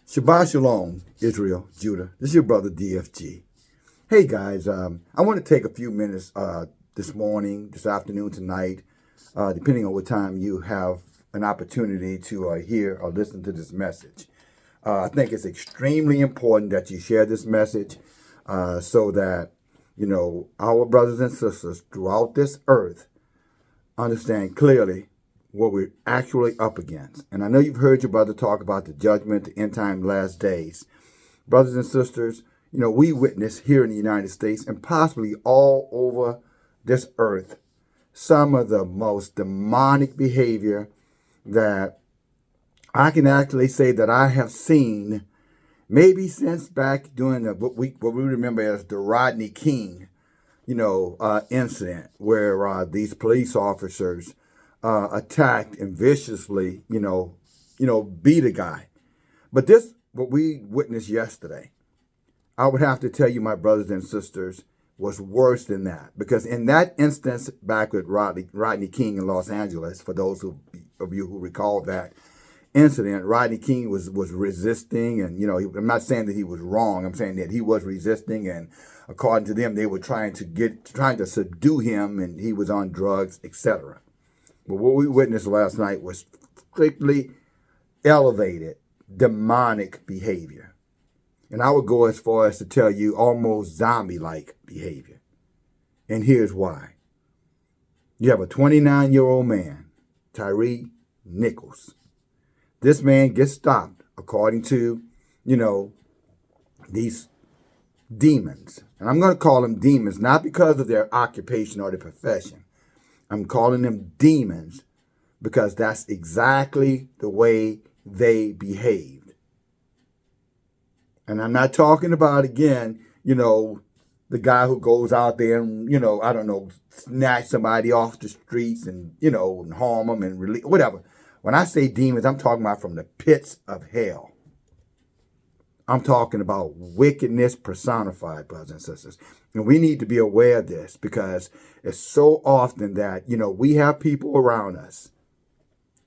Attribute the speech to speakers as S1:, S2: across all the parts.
S1: Shabbat Shalom, Israel, Judah. This is your brother DFG. Hey guys, I want to take a few minutes this morning, this afternoon, tonight, depending on what time you have an opportunity to hear or listen to this message. I think it's extremely important that you share this message so that, our brothers and sisters throughout this earth understand clearly what we're actually up against. And I know you've heard your brother talk about the judgment, the end time, last days. Brothers and sisters, we witness here in the United States and possibly all over this earth some of the most demonic behavior that I can actually say that I have seen maybe since back during what we remember as the Rodney King, incident where these police officers attacked and viciously, beat a guy. But this, what we witnessed yesterday, I would have to tell you, my brothers and sisters, was worse than that. Because in that instance, back with Rodney King in Los Angeles, for those of you who recall that incident, Rodney King was resisting, and I'm not saying that he was wrong. I'm saying that he was resisting, and according to them, they were trying to subdue him, and he was on drugs, etc. But what we witnessed last night was strictly elevated demonic behavior. And I would go as far as to tell you almost zombie-like behavior. And here's why. You have a 29-year-old man, Tyre Nichols. This man gets stopped according to, these demons. And I'm going to call them demons, not because of their occupation or their profession. I'm calling them demons because that's exactly the way they behaved. And I'm not talking about, again, the guy who goes out there and, snatch somebody off the streets and, and harm them and release, whatever. When I say demons, I'm talking about from the pits of hell. I'm talking about wickedness personified, brothers and sisters. And we need to be aware of this because it's so often that, we have people around us,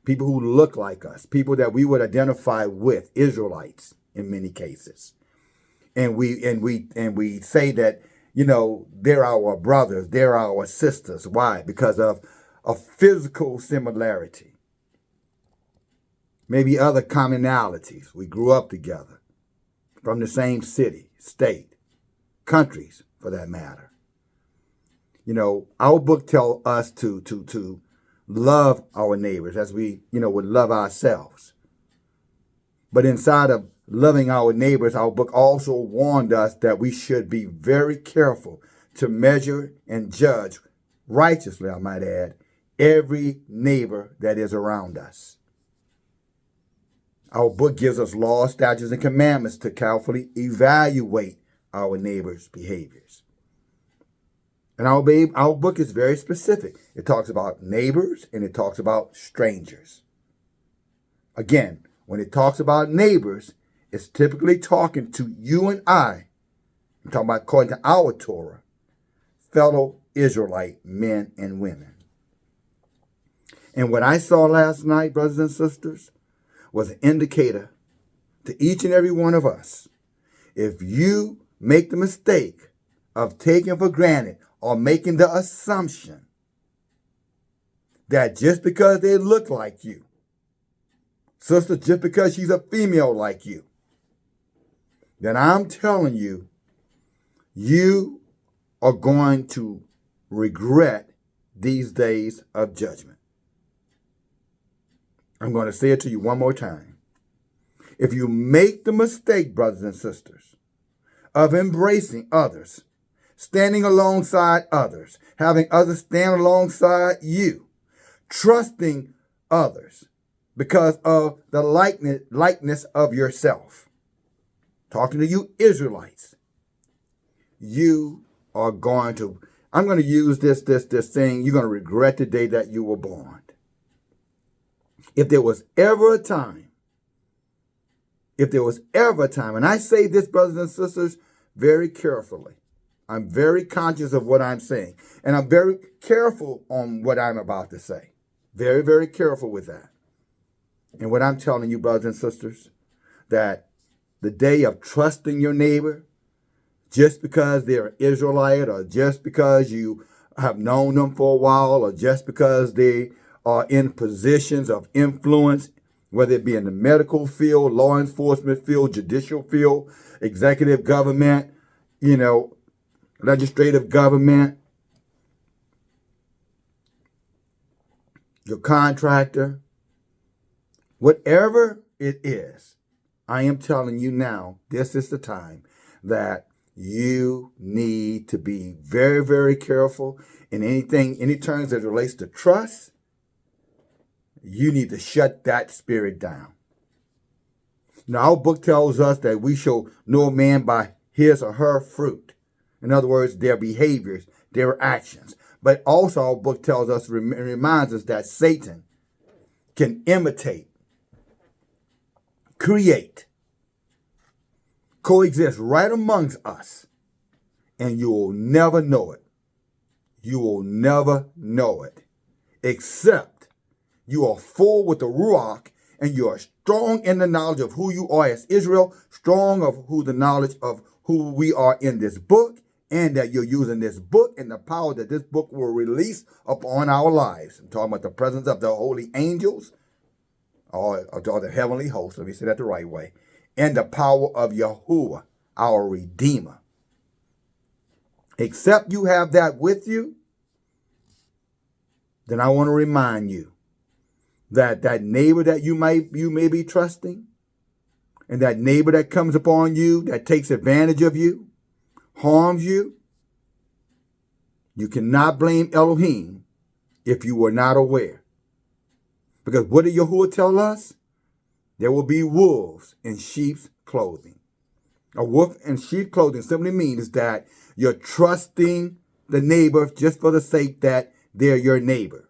S1: people who look like us, people that we would identify with, Israelites in many cases. And we say that, they're our brothers, they're our sisters. Why? Because of a physical similarity. Maybe other commonalities. We grew up together. From the same city, state, countries, for that matter. Our book tells us to love our neighbors as we, would love ourselves. But inside of loving our neighbors, our book also warned us that we should be very careful to measure and judge righteously, I might add, every neighbor that is around us. Our book gives us laws, statutes, and commandments to carefully evaluate our neighbors' behaviors. And our book is very specific. It talks about neighbors and it talks about strangers. Again, when it talks about neighbors, it's typically talking to you and I. I'm talking about, according to our Torah, fellow Israelite men and women. And what I saw last night, brothers and sisters, was an indicator to each and every one of us. If you make the mistake of taking for granted or making the assumption that just because they look like you, sister, just because she's a female like you, then I'm telling you, you are going to regret these days of judgment. I'm going to say it to you one more time. If you make the mistake, brothers and sisters, of embracing others, standing alongside others, having others stand alongside you, trusting others because of the likeness of yourself, talking to you Israelites, you are going to, I'm going to use this thing, you're going to regret the day that you were born. If there was ever a time, and I say this, brothers and sisters, very carefully. I'm very conscious of what I'm saying. And I'm very careful on what I'm about to say. Very, very careful with that. And what I'm telling you, brothers and sisters, that the day of trusting your neighbor just because they're an Israelite, or just because you have known them for a while, or just because they are in positions of influence, whether it be in the medical field, law enforcement field, judicial field, executive government, legislative government, your contractor, whatever it is. I am telling you now, this is the time that you need to be very, very careful in any terms that relates to trust. You need to shut that spirit down. Now, our book tells us that we shall know a man by his or her fruit. In other words, their behaviors, their actions. But also our book tells us, reminds us that Satan can imitate, create, coexist right amongst us, and you will never know it. You will never know it, except you are full with the Ruach, and you are strong in the knowledge of who you are as Israel, strong of the knowledge of who we are in this book, and that you're using this book and the power that this book will release upon our lives. I'm talking about the presence of the holy angels, or the heavenly host, let me say that the right way, and the power of Yahuwah, our Redeemer. Except you have that with you, then I want to remind you that that neighbor that you may be trusting, and that neighbor that comes upon you, that takes advantage of you, harms you, you cannot blame Elohim if you were not aware. Because what did Yahuwah tell us? There will be wolves in sheep's clothing. A wolf in sheep clothing simply means that you're trusting the neighbor just for the sake that they're your neighbor.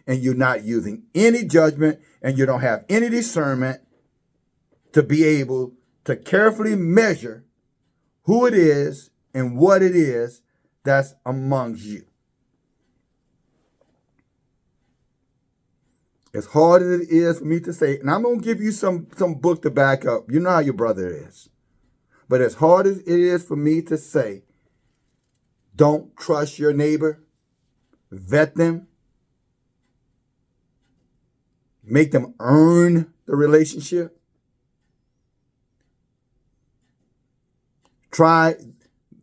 S1: And you're not using any judgment, and you don't have any discernment to be able to carefully measure who it is and what it is that's amongst you. As hard as it is for me to say, and I'm going to give you some book to back up. You know how your brother is. But as hard as it is for me to say, don't trust your neighbor, vet them, make them earn the relationship. Try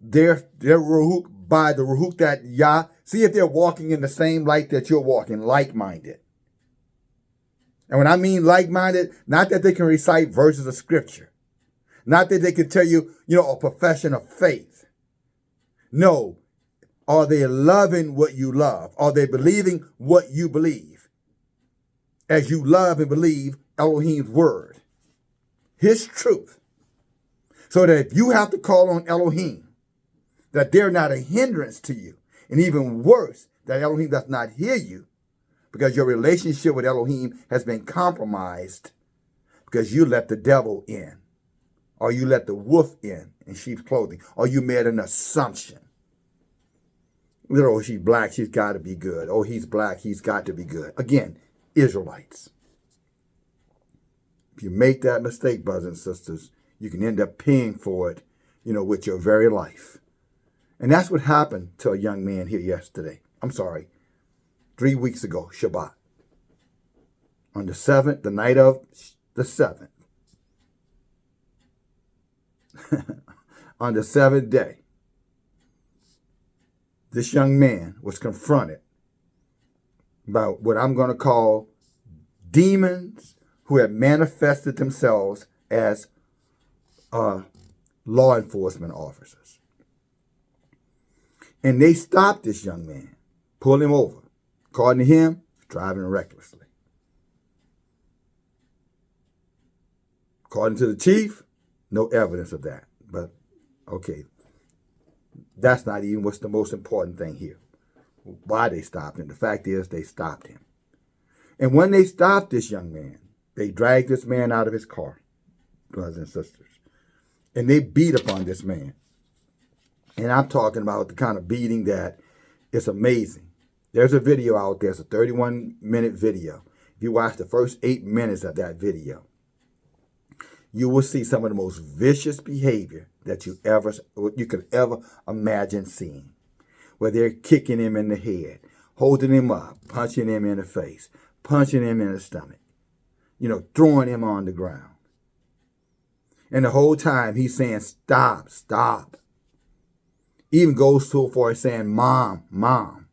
S1: their ruhuk by the ruhuk that Yah. See if they're walking in the same light that you're walking, like-minded. And when I mean like-minded, not that they can recite verses of scripture. Not that they can tell you, a profession of faith. No. Are they loving what you love? Are they believing what you believe? As you love and believe Elohim's word, his truth. So that if you have to call on Elohim, that they're not a hindrance to you. And even worse, that Elohim does not hear you because your relationship with Elohim has been compromised because you let the devil in, or you let the wolf in sheep's clothing, or you made an assumption. Oh, she's black, she's got to be good. Oh, he's black, he's got to be good. Again, Israelites. If you make that mistake, brothers and sisters, you can end up paying for it, with your very life. And that's what happened to a young man here yesterday. 3 weeks ago, Shabbat. On the 7th, the night of the 7th. On the 7th day, this young man was confronted by what I'm going to call demons who had manifested themselves as law enforcement officers. And they stopped this young man, pulled him over. According to him, driving recklessly. According to the chief, no evidence of that. But, okay, that's not even what's the most important thing here. Why they stopped him. The fact is they stopped him. And when they stopped this young man, they dragged this man out of his car, brothers and sisters. And they beat upon this man. And I'm talking about the kind of beating that is amazing. There's a video out there. It's a 31-minute video. If you watch the first 8 minutes of that video, you will see some of the most vicious behavior that you could ever imagine seeing, where they're kicking him in the head, holding him up, punching him in the face, punching him in the stomach, throwing him on the ground. And the whole time he's saying, stop, stop. Even goes so far as saying, Mom, Mom.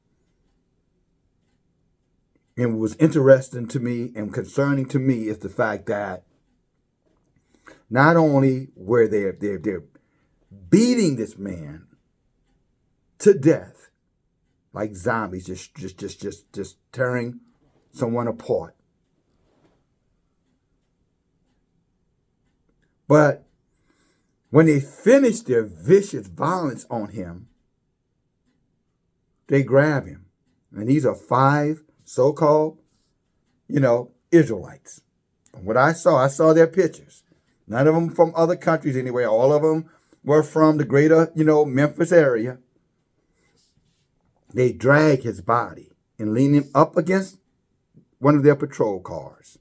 S1: And what was interesting to me and concerning to me is the fact that not only were they're beating this man to death like zombies, just tearing someone apart, but when they finished their vicious violence on him, they grab him. And these are 5 so-called, Israelites. From what I saw their pictures. None of them from other countries anyway. All of them were from the greater, Memphis area. They drag his body and lean him up against one of their patrol cars.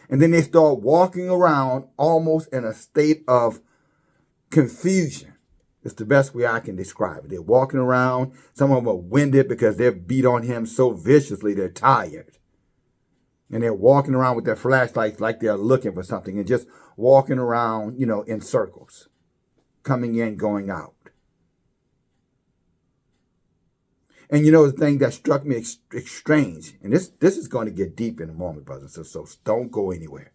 S1: And then they start walking around almost in a state of confusion. It's the best way I can describe it. They're walking around. Some of them are winded because they've beat on him so viciously they're tired. And they're walking around with their flashlights like they're looking for something and just walking around, in circles, coming in, going out. And the thing that struck me strange, and this is going to get deep in a moment, brothers, so don't go anywhere.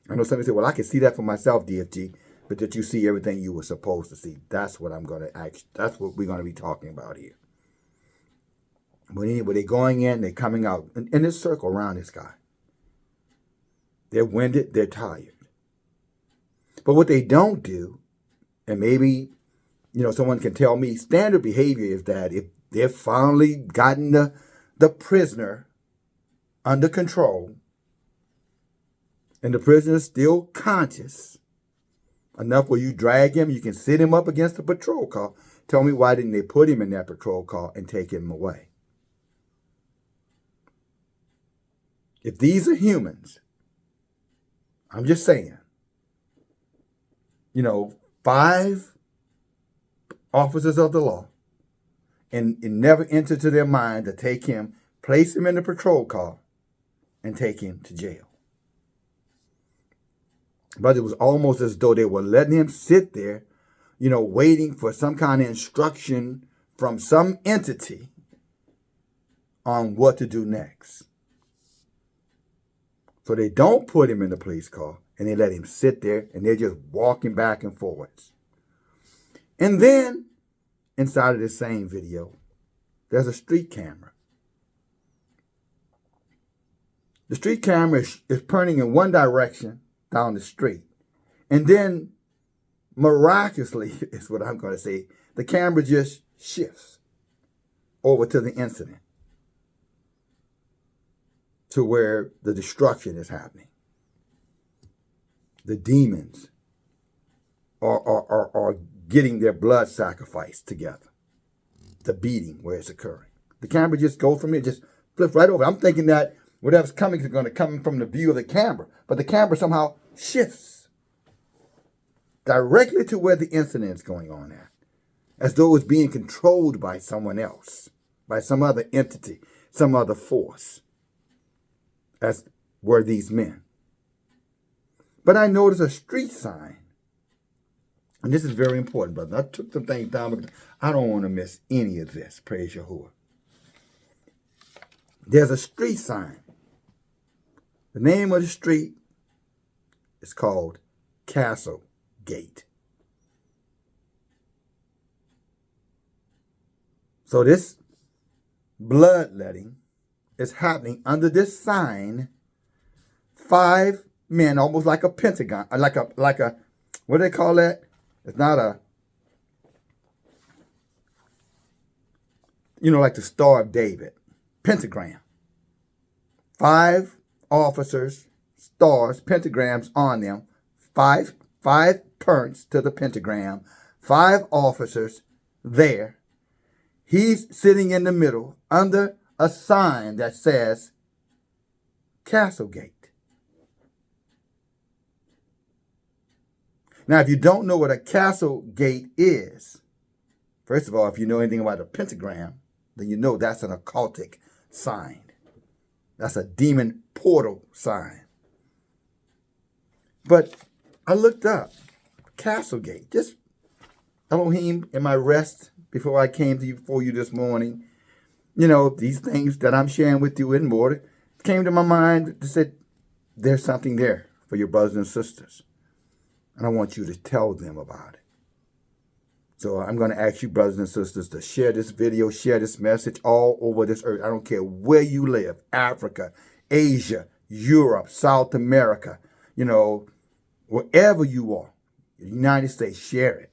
S1: I know somebody said, well, I can see that for myself, DFG, but that you see everything you were supposed to see. That's what that's what we're going to be talking about here. But anyway, they're going in, they're coming out in this circle around this guy. They're winded, they're tired. But what they don't do, and maybe, someone can tell me, standard behavior is that if they've finally gotten the prisoner under control, and the prisoner's still conscious enough where you drag him, you can sit him up against a patrol car. Tell me, why didn't they put him in that patrol car and take him away? If these are humans, I'm just saying, 5 officers of the law, and it never entered to their mind to take him, place him in the patrol car, and take him to jail. But it was almost as though they were letting him sit there, waiting for some kind of instruction from some entity on what to do next. So they don't put him in the police car, and they let him sit there, and they're just walking back and forwards. And then, inside of this same video, there's a street camera. The street camera is pointing in one direction down the street. And then, miraculously, is what I'm going to say, the camera just shifts over to the incident, to where the destruction is happening. The demons are getting their blood sacrifice together. The beating where it's occurring. The camera just goes from it, just flips right over. I'm thinking that whatever's coming is going to come from the view of the camera. But the camera somehow shifts directly to where the incident is going on at. As though it's being controlled by someone else, by some other entity, some other force, as were these men. But I noticed a street sign. And this is very important, brother. I took some things down because I don't want to miss any of this. Praise Yahuwah. There's a street sign. The name of the street is called Castlegate. So this bloodletting is happening under this sign. 5 men, almost like a pentagon, like a what do they call that? It's not a, like the Star of David, pentagram. 5 officers, stars, pentagrams on them. 5 points to the pentagram. 5 officers there. He's sitting in the middle under a sign that says Castlegate. Now, if you don't know what a castlegate is, first of all, if you know anything about a pentagram, then you know that's an occultic sign. That's a demon portal sign. But I looked up castlegate, just Elohim in my rest before I came to you for you this morning. You know, these things that I'm sharing with you and more came to my mind to say there's something there for your brothers and sisters. And I want you to tell them about it. So I'm going to ask you, brothers and sisters, to share this video, share this message all over this earth. I don't care where you live, Africa, Asia, Europe, South America, you know, wherever you are, the United States, share it.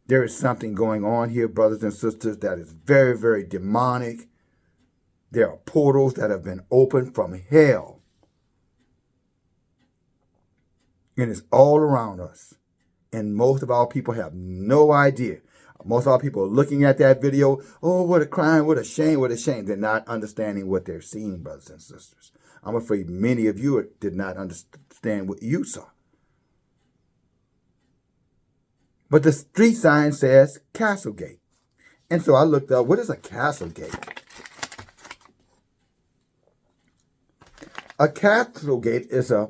S1: There is something going on here, brothers and sisters, that is very, very demonic. There are portals that have been opened from hell. And it's all around us. And most of our people have no idea. Most of our people are looking at that video. Oh, what a crime, what a shame, what a shame. They're not understanding what they're seeing, brothers and sisters. I'm afraid many of you did not understand what you saw. But the street sign says castlegate. And so I looked up, what is a castlegate? A castlegate is a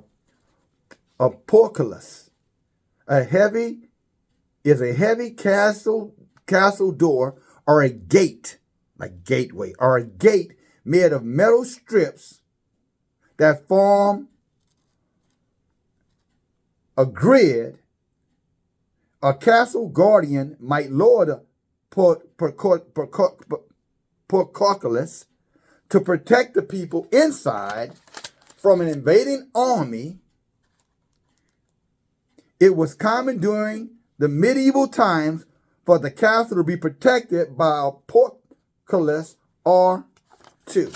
S1: portcullis. A heavy castle door, or a gate, like gateway, or a gate made of metal strips that form a grid. A castle guardian might lower the portcullis to protect the people inside from an invading army. It was common during the medieval times for the castle to be protected by a portcullis or two.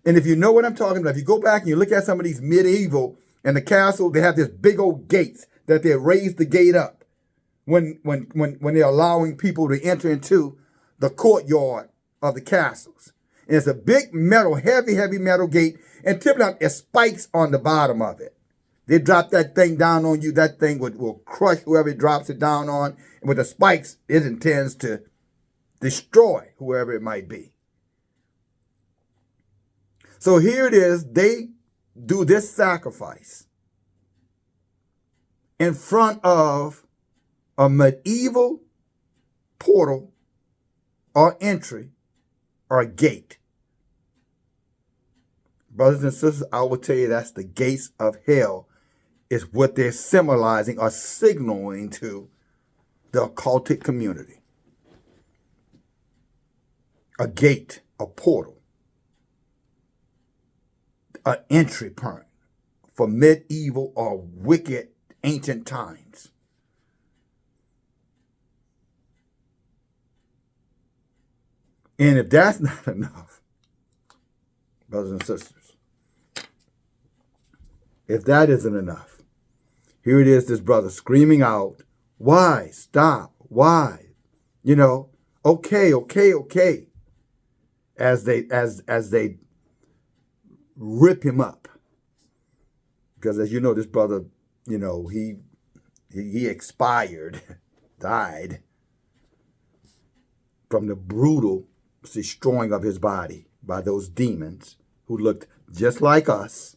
S1: And if you know what I'm talking about, if you go back and you look at some of these medieval and the castle, they have this big old gates that they raise the gate up when they're allowing people to enter into the courtyard of the castles. And it's a big metal, heavy metal gate, and typically there's spikes on the bottom of it. They drop that thing down on you, that thing will crush whoever it drops it down on. And with the spikes, it intends to destroy whoever it might be. So here it is, they do this sacrifice in front of a medieval portal or entry or gate. Brothers and sisters, I will tell you that's the gates of hell, is what they're symbolizing or signaling to the occultic community. A gate, a portal, an entry point for medieval or wicked ancient times. And if that's not enough, brothers and sisters, if that isn't enough, here it is, this brother screaming out, why? Stop. Why? You know, okay. As they rip him up. Because as you know, this brother, you know, he expired, died from the brutal destroying of his body by those demons who looked just like us.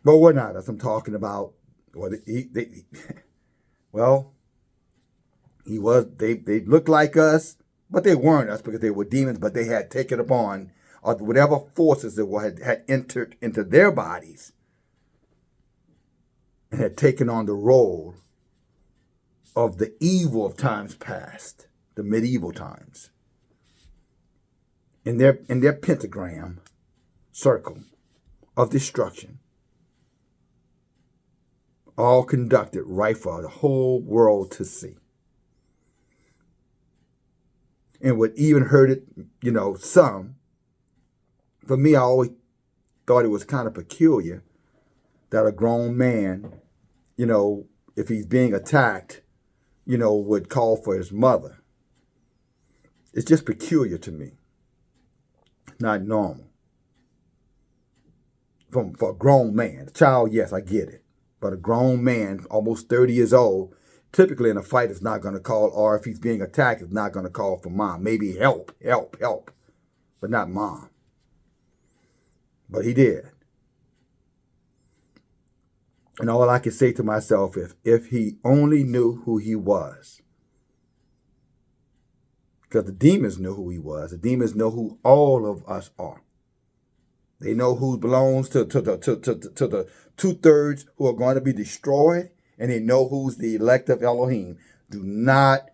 S1: But we're not, as I'm talking about. They looked like us, but they weren't us because they were demons, but they had taken upon or whatever forces that had entered into their bodies and had taken on the role of the evil of times past, the medieval times. In their pentagram circle of destruction, all conducted right for the whole world to see. And what even hurt it, you know, some, for me, I always thought it was kind of peculiar that a grown man, you know, if he's being attacked, you know, would call for his mother. It's just peculiar to me. Not normal. for a grown man. A child, yes, I get it. But a grown man, almost 30 years old, typically in a fight is not going to call, or if he's being attacked, is not going to call for mom. Maybe help, but not mom. But he did. And all I could say to myself is, if he only knew who he was. Because the demons knew who he was. The demons know who all of us are. They know who belongs to the 2/3 who are going to be destroyed, and they know who's the elect of Elohim. Do not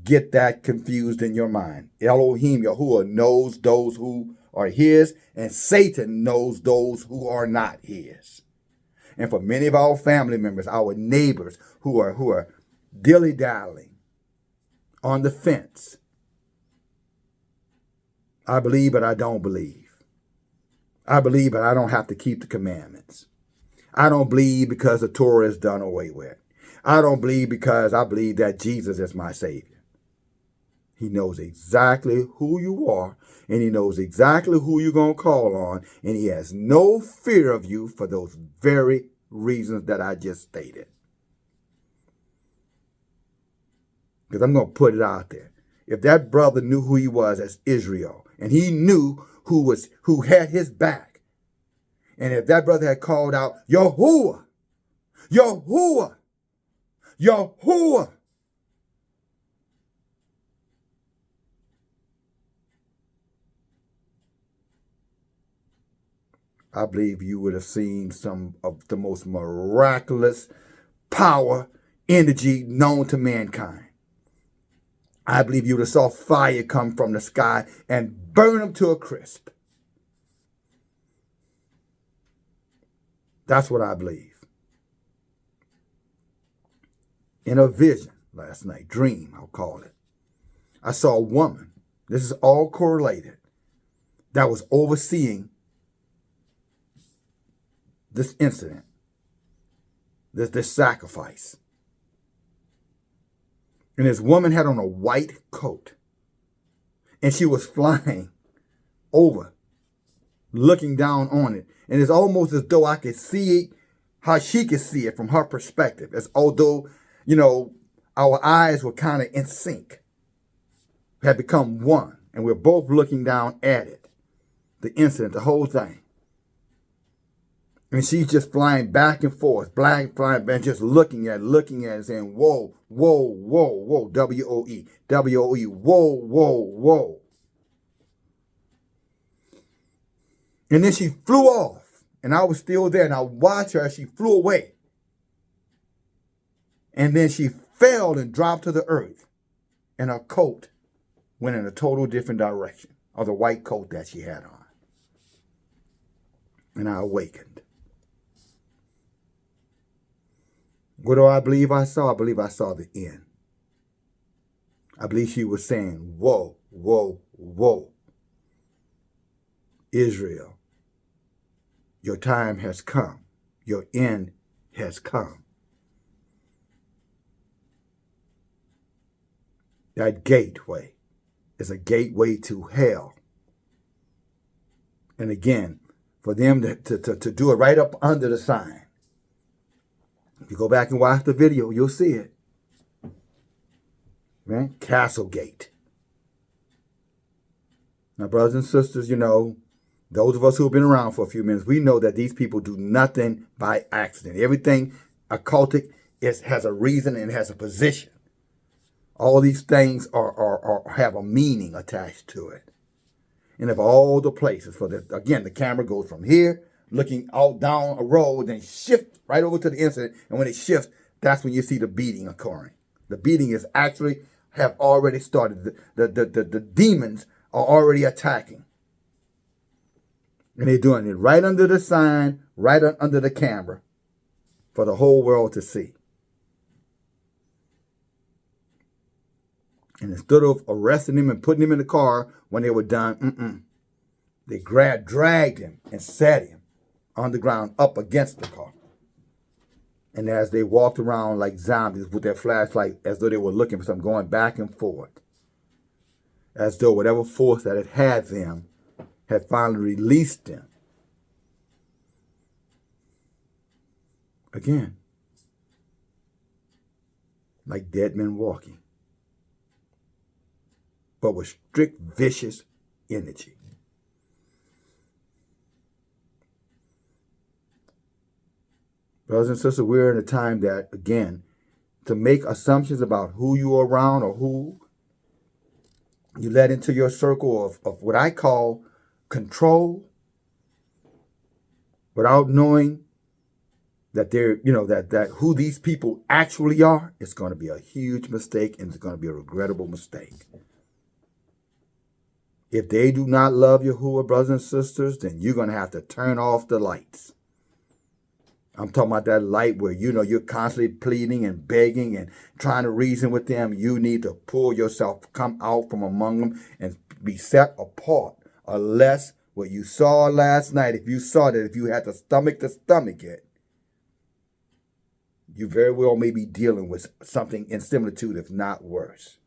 S1: get that confused in your mind. Elohim, Yahuwah, knows those who are his, and Satan knows those who are not his. And for many of our family members, our neighbors who are dilly-dallying on the fence, I believe, but I don't believe. I believe, but I don't have to keep the commandments. I don't believe because the Torah is done away with. I don't believe because I believe that Jesus is my Savior. He knows exactly who you are, and he knows exactly who you're going to call on, and he has no fear of you for those very reasons that I just stated. Because I'm going to put it out there. If that brother knew who he was as Israel, and he knew who had his back, and if that brother had called out, Yahuwah, Yahuwah, Yahuwah, I believe you would have seen some of the most miraculous power, energy known to mankind. I believe you would have saw fire come from the sky and burn them to a crisp. That's what I believe. In a vision last night, dream, I'll call it, I saw a woman, this is all correlated, that was overseeing this incident, this sacrifice. And this woman had on a white coat. And she was flying over, looking down on it. And it's almost as though I could see how she could see it from her perspective. As although, our eyes were kind of in sync. Had become one. And we're both looking down at it. The incident, the whole thing. And she's just flying back and forth, flying back, just looking at it, saying, whoa, whoa, whoa, whoa, W-O-E, W-O-E, whoa, whoa, whoa. And then she flew off, and I was still there, and I watched her as she flew away. And then she fell and dropped to the earth, and her coat went in a total different direction, of the white coat that she had on. And I awakened. What do I believe I saw? I believe I saw the end. I believe she was saying, whoa, whoa, whoa. Israel, your time has come. Your end has come. That gateway is a gateway to hell. And again, for them to do it right up under the sign. If you go back and watch the video, you'll see it. Man, castlegate. Now, brothers and sisters, those of us who have been around for a few minutes, we know that these people do nothing by accident. Everything occultic has a reason and has a position. All these things have a meaning attached to it. And of all the places, the camera goes from here, looking out down a road, then shift right over to the incident. And when it shifts, that's when you see the beating occurring. The beating is actually have already started. The demons are already attacking. And they're doing it right under the sign, right under the camera for the whole world to see. And instead of arresting him and putting him in the car when they were done, they dragged him and sat him on the ground up against the car. And as they walked around like zombies with their flashlight, as though they were looking for something, going back and forth, as though whatever force that had them had finally released them Again, like dead men walking, but with strict, vicious energy. Brothers and sisters, we're in a time that, again, to make assumptions about who you are around or who you let into your circle of what I call control, without knowing that they're, that who these people actually are, it's going to be a huge mistake, and it's going to be a regrettable mistake. If they do not love Yahuwah, brothers and sisters, then you're going to have to turn off the lights. I'm talking about that light where, you're constantly pleading and begging and trying to reason with them. You need to pull yourself, come out from among them and be set apart. Unless what you saw last night, if you saw that, if you had to stomach it, you very well may be dealing with something in similitude, if not worse.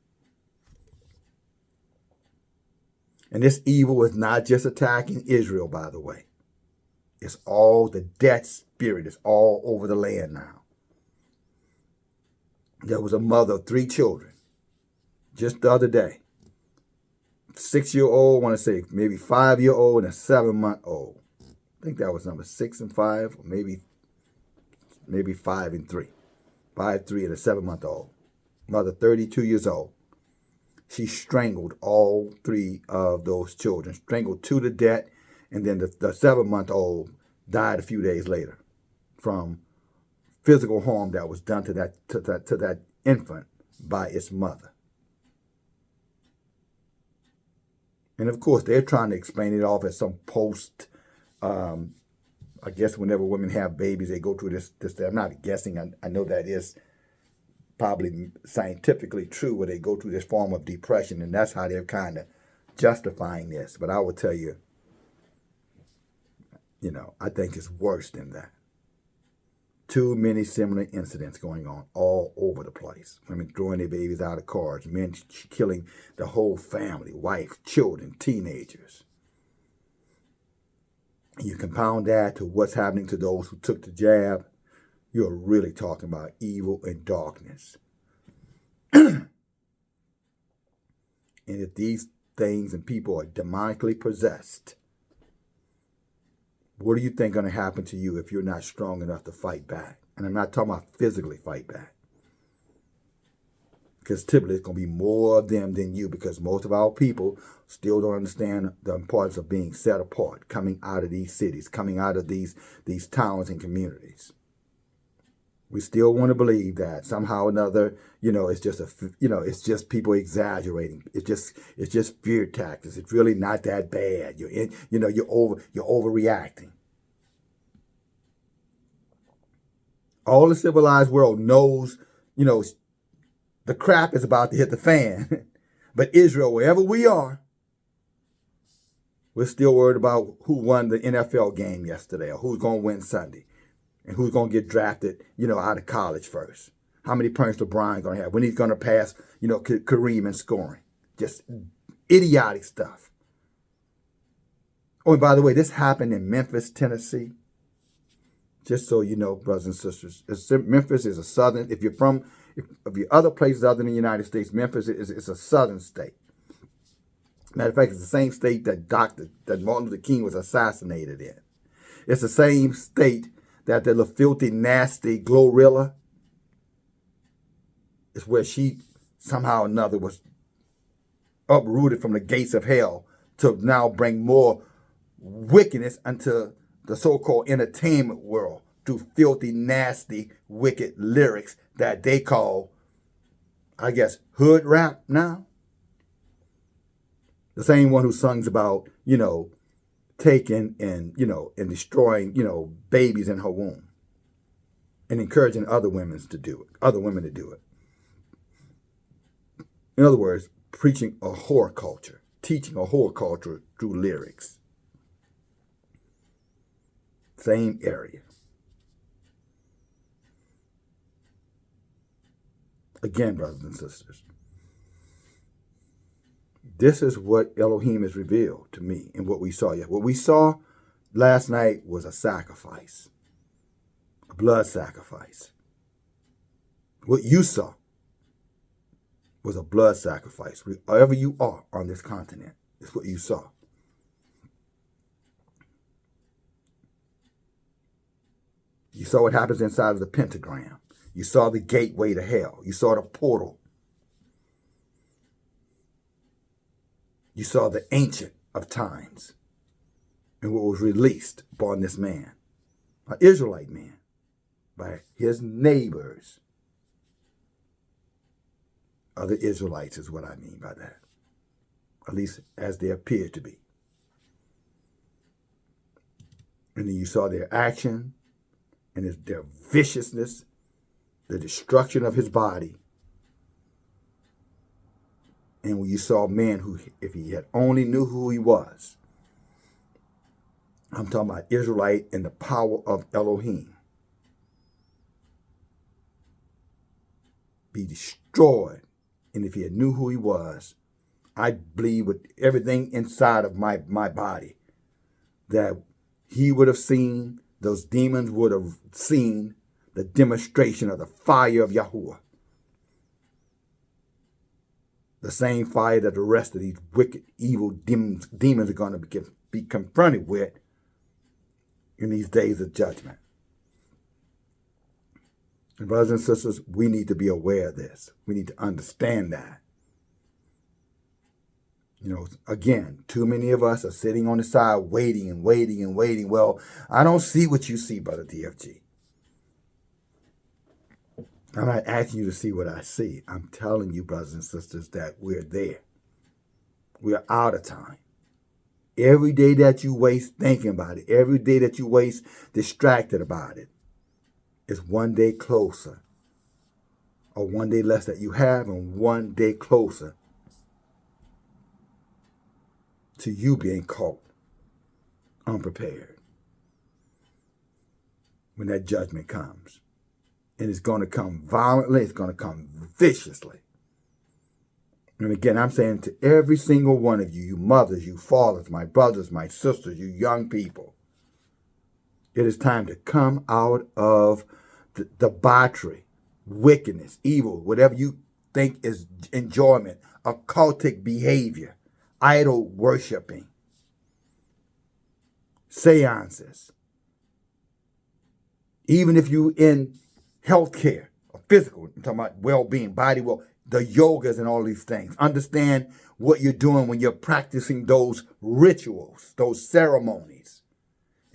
S1: And this evil is not just attacking Israel, by the way. It's all the death spirit is all over the land now. There was a mother of 3 children just the other day. 6-year-old, I want to say maybe 5-year-old, and a 7-month-old. I think that was number 6 and 5, or maybe 5 and 3. 5, 3, and a 7-month-old. Mother, 32 years old. She strangled all 3 of those children, strangled 2 to death, and then the 7-month-old died a few days later from physical harm that was done to that infant by its mother. And of course, they're trying to explain it off as some post. I guess whenever women have babies, they go through this. I'm not guessing. I know that is probably scientifically true, where they go through this form of depression, and that's how they're kind of justifying this. But I will tell you, I think it's worse than that. Too many similar incidents going on all over the place. Women throwing their babies out of cars, men killing the whole family, wife, children, teenagers. And you compound that to what's happening to those who took the jab, you're really talking about evil and darkness. And if these things and people are demonically possessed, what do you think is going to happen to you if you're not strong enough to fight back? And I'm not talking about physically fight back. Because typically it's going to be more of them than you, because most of our people still don't understand the importance of being set apart, coming out of these cities, coming out of these towns and communities. We still want to believe that somehow or another, it's just it's just people exaggerating. It's just fear tactics. It's really not that bad. You're overreacting. All the civilized world knows, the crap is about to hit the fan. But Israel, wherever we are, we're still worried about who won the NFL game yesterday, or who's going to win Sunday. And who's going to get drafted, out of college first? How many points LeBron going to have? When he's going to pass, Kareem in scoring? Just idiotic stuff. Oh, and by the way, this happened in Memphis, Tennessee. Just so you know, brothers and sisters, Memphis is a southern. If you're other places other than the United States, Memphis is a southern state. Matter of fact, it's the same state that Martin Luther King was assassinated in. It's the same state that the little filthy, nasty Glorilla is where she somehow or another was uprooted from the gates of hell to now bring more wickedness into the so-called entertainment world through filthy, nasty, wicked lyrics that they call, I guess, hood rap now. The same one who sings about, taking and destroying, babies in her womb, and encouraging other women to do it. In other words, preaching a whore culture, teaching a whore culture through lyrics. Same area. Again, brothers and sisters, this is what Elohim has revealed to me and what we saw. What we saw last night was a sacrifice. A blood sacrifice. What you saw was a blood sacrifice. Wherever you are on this continent, is what you saw. You saw what happens inside of the pentagram. You saw the gateway to hell. You saw the portal. You saw the Ancient of Times and what was released upon this man, an Israelite man, by his neighbors. Other Israelites is what I mean by that, at least as they appear to be. And then you saw their action and their viciousness, the destruction of his body. And when you saw a man who, if he had only knew who he was, I'm talking about Israelite and the power of Elohim, be destroyed. And if he had knew who he was, I believe with everything inside of my body that he would have seen, those demons would have seen the demonstration of the fire of Yahuwah. The same fire that the rest of these wicked, evil demons are going to be confronted with in these days of judgment. And brothers and sisters, we need to be aware of this. We need to understand that. You know, again, too many of us are sitting on the side waiting and waiting and waiting. Well, I don't see what you see, Brother DFG. I'm not asking you to see what I see. I'm telling you, brothers and sisters, that we're there. We are out of time. Every day that you waste thinking about it, every day that you waste distracted about it, is one day closer, or one day less that you have, and one day closer to you being caught unprepared when that judgment comes. And it's going to come violently, it's going to come viciously. And again, I'm saying to every single one of you, you mothers, you fathers, my brothers, my sisters, you young people, it is time to come out of the debauchery, wickedness, evil, whatever you think is enjoyment, occultic behavior, idol worshiping, seances. Even if you in healthcare or physical, I'm talking about well-being, body well, the yogas and all these things. Understand what you're doing when you're practicing those rituals, those ceremonies,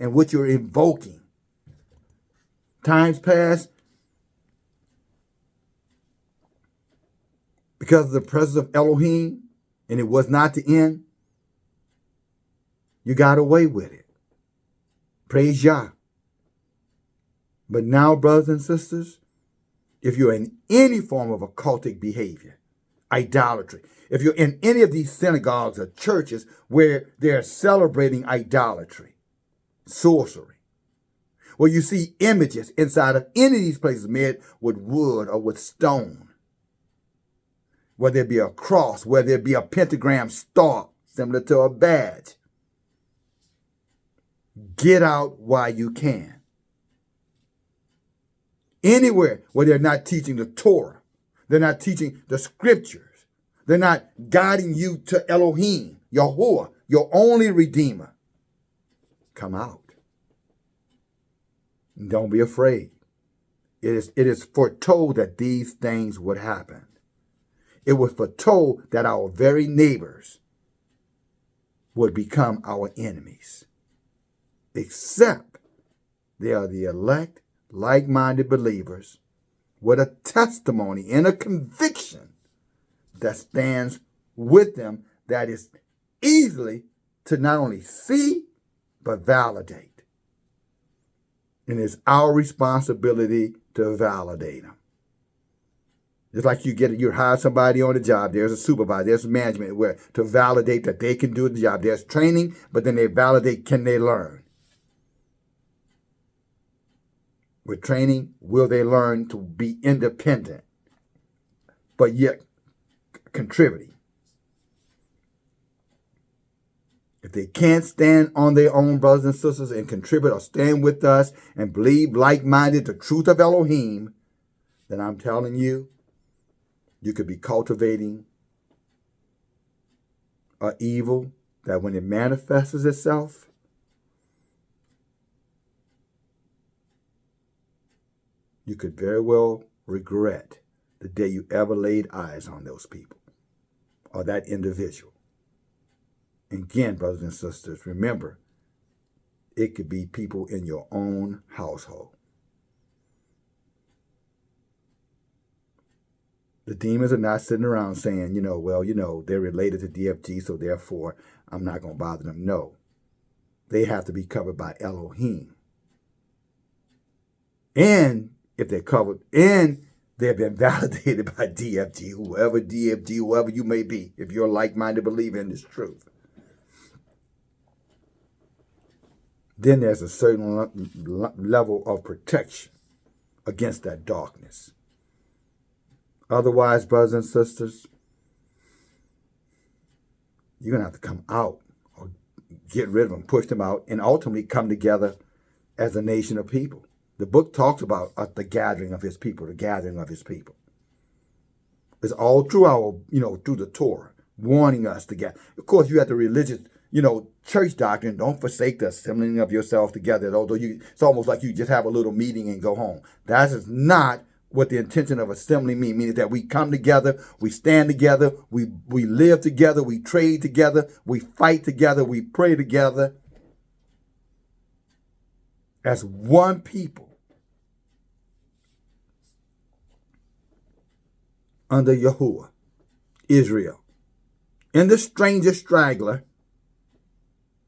S1: and what you're invoking. Times past, because of the presence of Elohim, and it was not the end, you got away with it. Praise Yah. But now, brothers and sisters, if you're in any form of occultic behavior, idolatry, if you're in any of these synagogues or churches where they're celebrating idolatry, sorcery, where you see images inside of any of these places made with wood or with stone, whether it be a cross, whether it be a pentagram star, similar to a badge, get out while you can. Anywhere where they're not teaching the Torah, they're not teaching the scriptures, they're not guiding you to Elohim, Yahuwah, your only Redeemer, come out. And don't be afraid. It is foretold that these things would happen. It was foretold that our very neighbors would become our enemies, except they are the elect, like-minded believers with a testimony and a conviction that stands with them, that is easily to not only see, but validate. And it's our responsibility to validate them. Just like you hire somebody on the job, there's a supervisor, there's management where to validate that they can do the job. There's training, but then they validate, can they learn? With training, will they learn to be independent, but yet contributing? If they can't stand on their own, brothers and sisters, and contribute or stand with us and believe like-minded the truth of Elohim, then I'm telling you, you could be cultivating an evil that when it manifests itself, you could very well regret the day you ever laid eyes on those people or that individual. And again, brothers and sisters, remember, it could be people in your own household. The demons are not sitting around saying, they're related to DFG, so therefore I'm not going to bother them. No. They have to be covered by Elohim. And if they're covered, and they've been validated by DFG, whoever you may be, if you're a like-minded believer in this truth, then there's a certain level of protection against that darkness. Otherwise, brothers and sisters, you're going to have to come out or get rid of them, push them out, and ultimately come together as a nation of people. The book talks about the gathering of his people, the gathering of his people. It's all through through the Torah, warning us to gather. Of course, you have the religious, church doctrine. Don't forsake the assembling of yourself together. Although it's almost like you just have a little meeting and go home. That is not what the intention of assembly means. Meaning that we come together, we stand together, we live together, we trade together, we fight together, we pray together as one people under Yahuwah, Israel, and the stranger straggler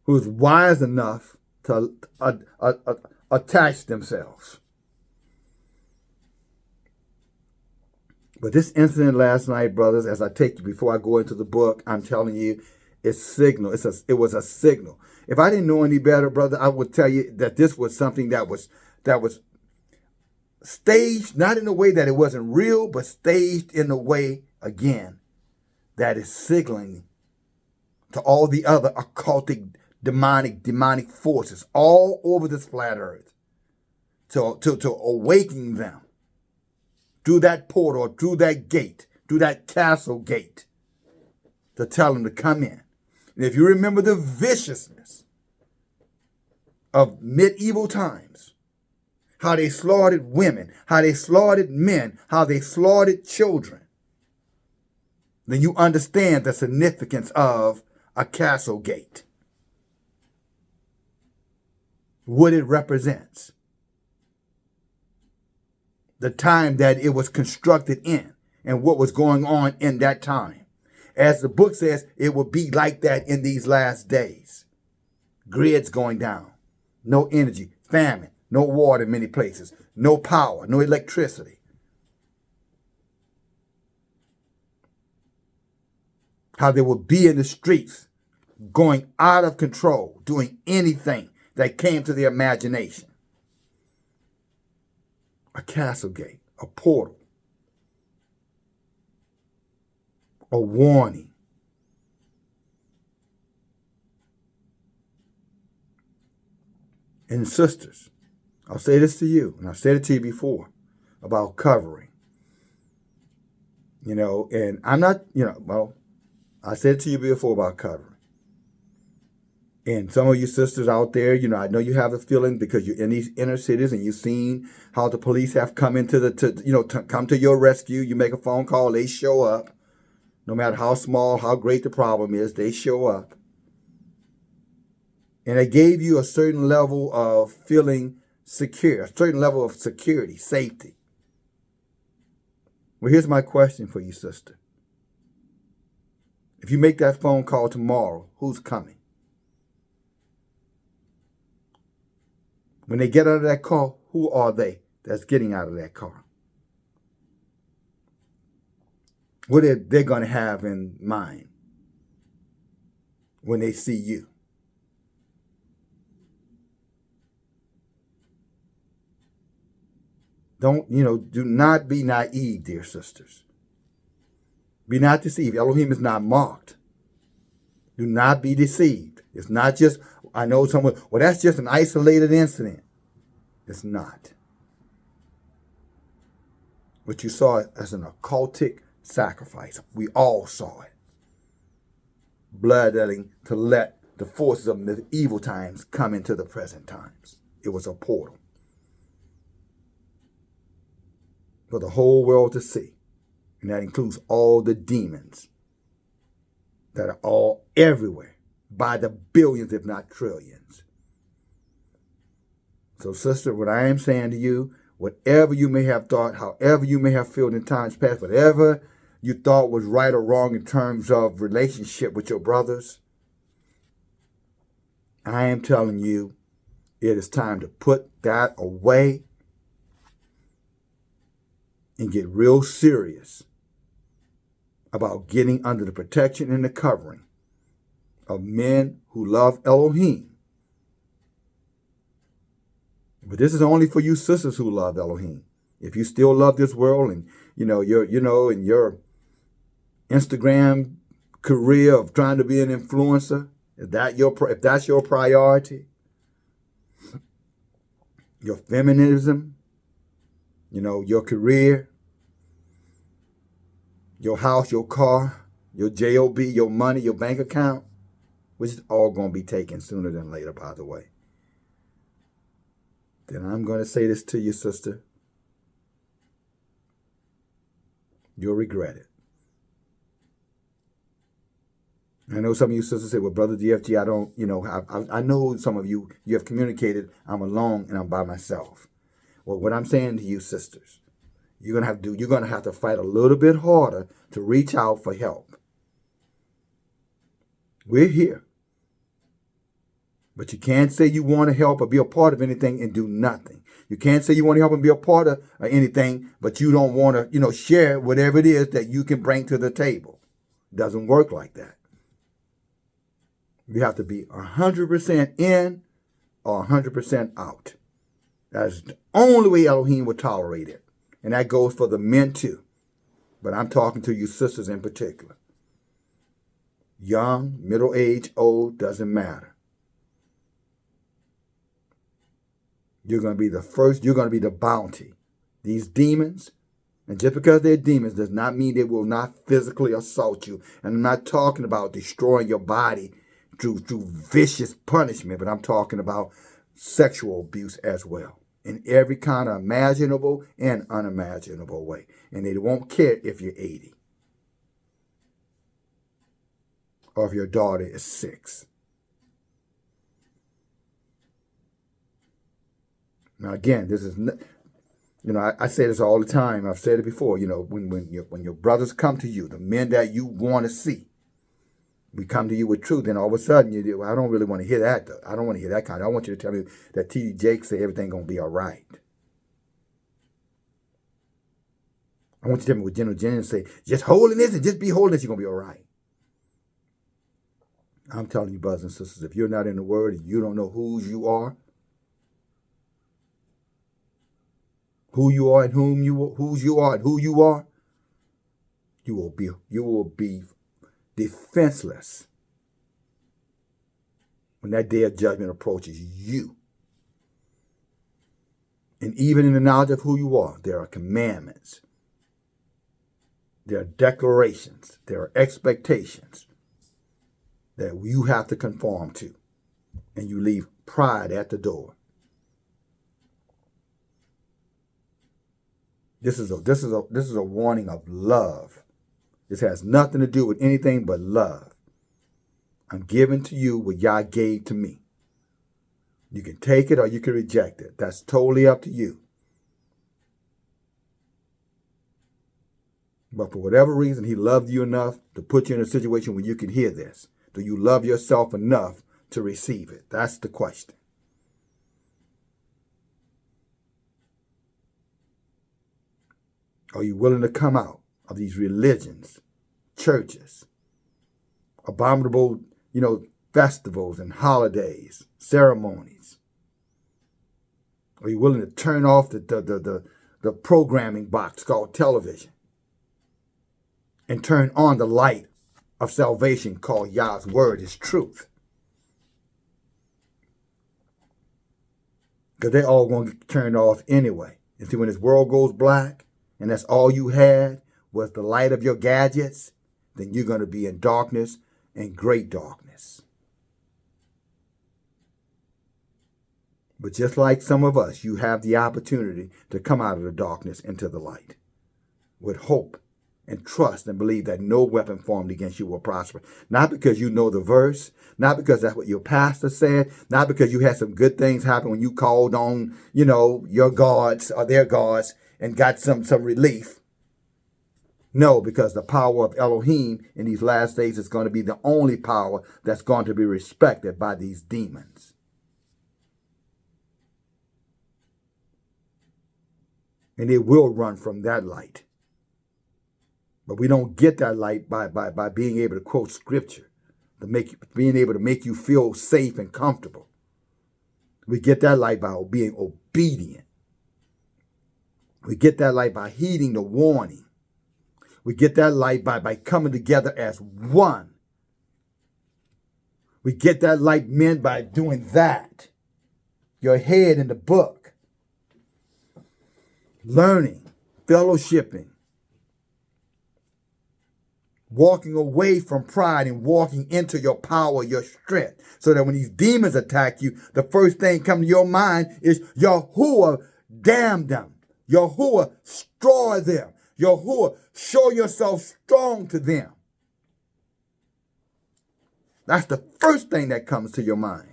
S1: who is wise enough to attach themselves. But this incident last night, brothers, as I take you before I go into the book, I'm telling you, it's signal. It was a signal. If I didn't know any better, brother, I would tell you that this was something that was staged, not in a way that it wasn't real, but staged in a way, again, that is signaling to all the other occultic, demonic forces all over this flat earth to awaken them through that portal, through that gate, through that castle gate, to tell them to come in. And if you remember the viciousness of medieval times, how they slaughtered women, how they slaughtered men, how they slaughtered children, then you understand the significance of a castle gate, what it represents, the time that it was constructed in, and what was going on in that time. As the book says, it will be like that in these last days. Grids going down, no energy, famine, no water in many places, no power, no electricity. How they will be in the streets, going out of control, doing anything that came to their imagination. A castle gate, a portal, a warning. And sisters, I'll say this to you, and I've said it to you before, about covering. And I'm not, I said it to you before about covering. And some of you sisters out there, I know you have the feeling because you're in these inner cities and you've seen how the police have come into come to your rescue. You make a phone call, they show up. No matter how small, how great the problem is, they show up. And they gave you a certain level of feeling secure, a certain level of security, safety. Well, here's my question for you, sister. If you make that phone call tomorrow, who's coming? When they get out of that car, who are they that's getting out of that car? What are they going to have in mind when they see you? Do not be naive, dear sisters. Be not deceived. Elohim is not mocked. Do not be deceived. It's not just, I know someone, well, that's just an isolated incident. It's not. What you saw as an occultic sacrifice. We all saw it. Bloodletting to let the forces of the evil times come into the present times. It was a portal for the whole world to see. And that includes all the demons that are all everywhere by the billions, if not trillions. So, sister, what I am saying to you, whatever you may have thought, however you may have felt in times past, whatever you thought was right or wrong in terms of relationship with your brothers, I am telling you, it is time to put that away and get real serious about getting under the protection and the covering of men who love Elohim. But this is only for you sisters who love Elohim. If you still love this world and you're in your Instagram career of trying to be an influencer, if that's your priority, your feminism, your career, your house, your car, your job, your money, your bank account, which is all going to be taken sooner than later, by the way, then I'm going to say this to you, sister. You'll regret it. I know some of you sisters say, well, Brother DFG, I don't, I know some of you have communicated, I'm alone and I'm by myself. Well, what I'm saying to you sisters, you're going to have to fight a little bit harder to reach out for help. We're here. But you can't say you want to help or be a part of anything and do nothing. You can't say you want to help and be a part of anything, but you don't want to, share whatever it is that you can bring to the table. It doesn't work like that. You have to be 100% in or 100% out. That's the only way Elohim will tolerate it. And that goes for the men too. But I'm talking to you sisters in particular. Young, middle age, old, doesn't matter. You're going to be the first, you're going to be the bounty. These demons, and just because they're demons does not mean they will not physically assault you. And I'm not talking about destroying your body through vicious punishment, but I'm talking about sexual abuse as well, in every kind of imaginable and unimaginable way. And they won't care if you're 80 or if your daughter is 6. Now, again, this is, I say this all the time. I've said it before. When your brothers come to you, the men that you want to see, we come to you with truth, and all of a sudden you do. I don't really want to hear that. Though. I don't want to hear that kind. I want you to tell me that T.D. Jakes said everything gonna be all right. I want you to tell me what General Jennings say. Just holding this and just be holding this, you're gonna be all right. I'm telling you, brothers and sisters, if you're not in the Word and you don't know whose you are and whose you are and who you are, you will be defenseless when that day of judgment approaches you. And even in the knowledge of who you are, there are commandments, there are declarations, there are expectations that you have to conform to, and you leave pride at the door. This is a warning of love. This has nothing to do with anything but love. I'm giving to you what Yah gave to me. You can take it or you can reject it. That's totally up to you. But for whatever reason, he loved you enough to put you in a situation where you can hear this. Do you love yourself enough to receive it? That's the question. Are you willing to come out of these religions, churches, abominable, festivals and holidays, ceremonies? Are you willing to turn off the programming box called television and turn on the light of salvation called Yah's word, His truth? Because they're all going to get turned off anyway. And see, when this world goes black and that's all you had was the light of your gadgets, then you're going to be in darkness and great darkness. But just like some of us, you have the opportunity to come out of the darkness into the light with hope and trust and believe that no weapon formed against you will prosper. Not because you know the verse, not because that's what your pastor said, not because you had some good things happen when you called on, your gods or their gods and got some relief. No, because the power of Elohim in these last days is going to be the only power that's going to be respected by these demons. And they will run from that light. But we don't get that light by being able to quote scripture, being able to make you feel safe and comfortable. We get that light by being obedient. We get that light by heeding the warning. We get that light by coming together as one. We get that light, men, by doing that. Your head in the book. Learning, fellowshipping. Walking away from pride and walking into your power, your strength. So that when these demons attack you, the first thing coming to your mind is Yahuwah, damn them. Yahuwah, destroy them. Yahuwah, show yourself strong to them. That's the first thing that comes to your mind.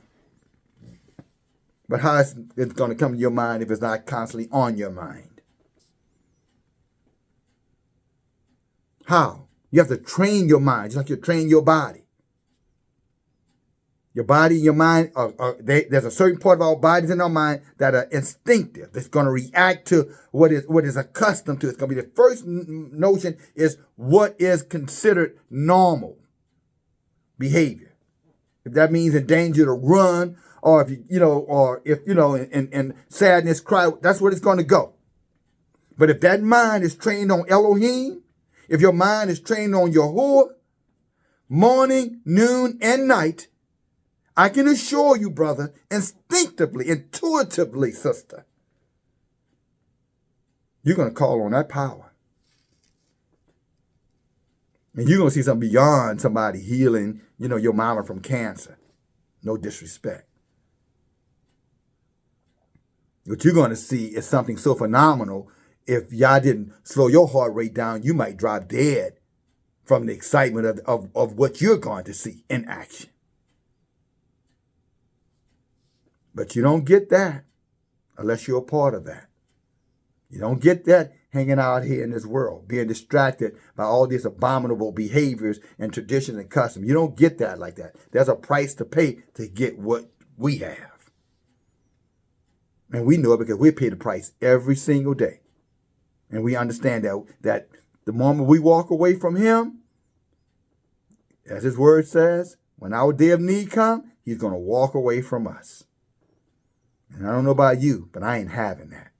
S1: But how it's going to come to your mind if it's not constantly on your mind? How? You have to train your mind, just like you train your body. Your body and your mind, there's a certain part of our bodies and our mind that are instinctive. That's going to react to what is accustomed to. It's going to be the first notion is what is considered normal behavior. If that means in danger to run, or if in sadness, cry, that's where it's going to go. But if that mind is trained on Elohim, if your mind is trained on Yahuwah, morning, noon, and night, I can assure you, brother, instinctively, intuitively, sister, you're going to call on that power. And you're going to see something beyond somebody healing, your mama from cancer. No disrespect. What you're going to see is something so phenomenal. If y'all didn't slow your heart rate down, you might drop dead from the excitement of what you're going to see in action. But you don't get that unless you're a part of that. You don't get that hanging out here in this world, being distracted by all these abominable behaviors and traditions and customs. You don't get that like that. There's a price to pay to get what we have. And we know it because we pay the price every single day. And we understand that the moment we walk away from him, as his word says, when our day of need comes, he's going to walk away from us. And I don't know about you, but I ain't having that.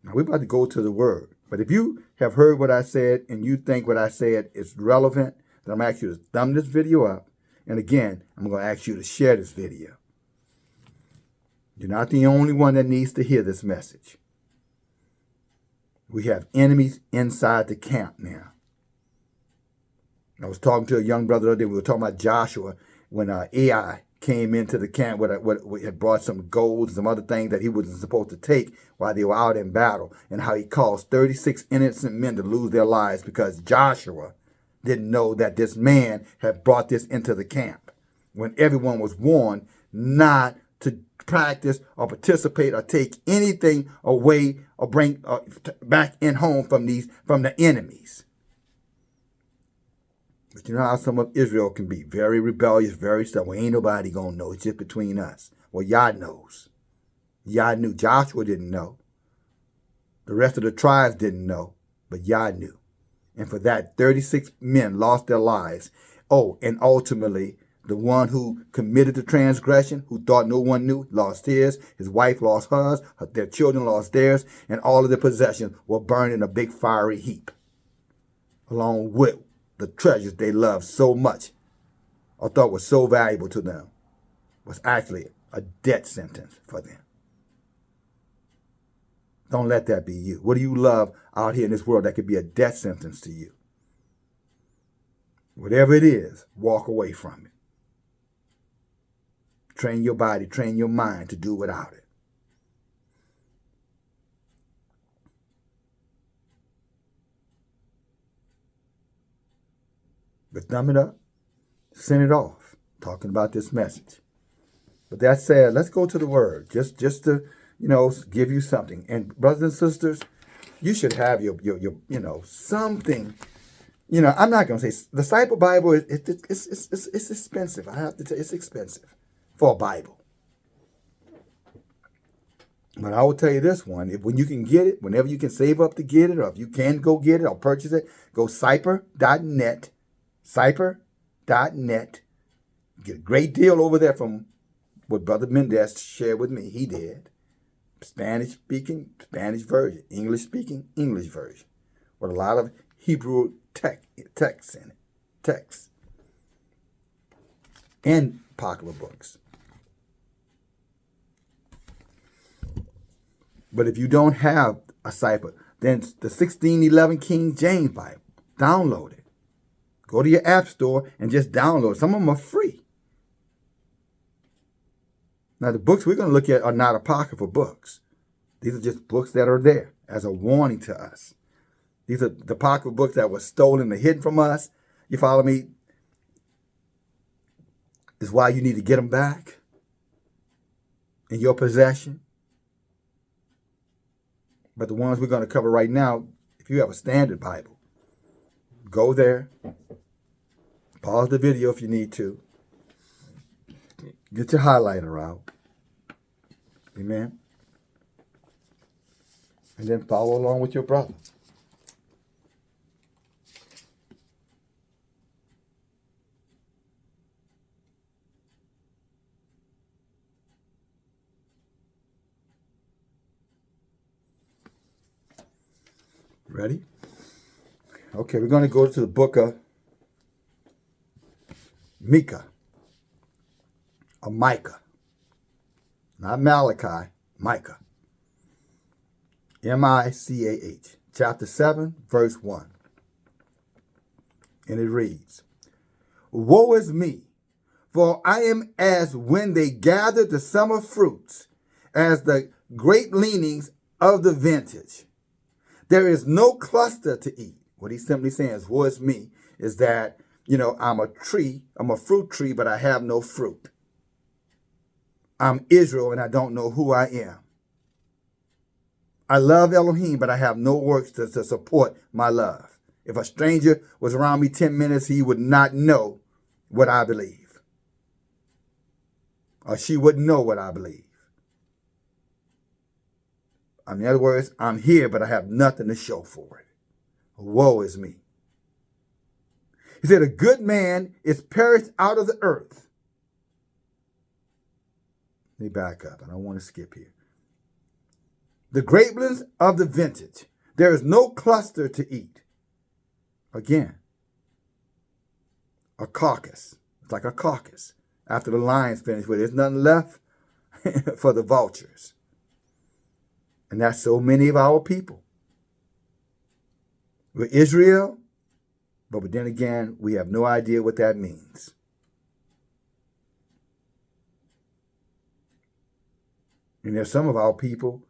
S1: Now we're about to go to the word. But if you have heard what I said and you think what I said is relevant, then I'm going to ask you to thumb this video up. And again, I'm going to ask you to share this video. You're not the only one that needs to hear this message. We have enemies inside the camp now. I was talking to a young brother the other day. We were talking about Joshua when Ai came into the camp what had brought some gold and some other things that he wasn't supposed to take while they were out in battle, and how he caused 36 innocent men to lose their lives because Joshua didn't know that this man had brought this into the camp when everyone was warned not to practice or participate or take anything away or bring back in home from the enemies. But you know how some of Israel can be very rebellious, very stubborn. Well, ain't nobody gonna know. It's just between us. Well, Yah knows. Yah knew. Joshua didn't know. The rest of the tribes didn't know, but Yah knew. And for that, 36 men lost their lives. Oh, and ultimately, the one who committed the transgression, who thought no one knew, lost his wife lost hers, their children lost theirs, and all of their possessions were burned in a big fiery heap, along with the treasures they loved so much, or thought was so valuable to them was actually a death sentence for them. Don't let that be you. What do you love out here in this world that could be a death sentence to you? Whatever it is, walk away from it. Train your body, train your mind to do without it. But thumb it up, send it off, talking about this message. But that said, let's go to the word, just to, give you something. And brothers and sisters, you should have your something. I'm not going to say the Disciple Bible, it's expensive. I have to tell you, it's expensive for a Bible. But I will tell you this one, when you can get it, whenever you can save up to get it, or if you can go get it or purchase it, go cyper.net, cyper.net. Get a great deal over there from what Brother Mendez shared with me. He did. Spanish-speaking, Spanish version. English-speaking, English version. With a lot of Hebrew text in it. Text. And apocryphal books. But if you don't have a cipher, then the 1611 King James Bible, download it. Go to your app store and just download it. Some of them are free. Now, the books we're going to look at are not apocryphal books. These are just books that are there as a warning to us. These are the apocryphal books that were stolen or hidden from us. You follow me? Is why you need to get them back in your possession. But the ones we're going to cover right now, if you have a standard Bible, go there, pause the video if you need to, get your highlighter out, amen, and then follow along with your brother. Ready? Okay, we're going to go to the book of Micah. Or Micah. Not Malachi, Micah. M-I-C-A-H. Chapter 7, verse 1. And it reads, Woe is me, for I am as when they gather the summer fruits, as the grape leanings of the vintage. There is no cluster to eat. What he's simply saying is, woe is me, is that, I'm a tree, I'm a fruit tree, but I have no fruit. I'm Israel and I don't know who I am. I love Elohim, but I have no works to support my love. If a stranger was around me 10 minutes, he would not know what I believe. Or she wouldn't know what I believe. In other words, I'm here, but I have nothing to show for it. Woe is me. He said, a good man is perished out of the earth. Let me back up. I don't want to skip here. The grapelings of the vintage. There is no cluster to eat. Again, a carcass. It's like a carcass. After the lions finish with it, there's nothing left for the vultures. And that's so many of our people. We're Israel, but then again, we have no idea what that means. And there's some of our people,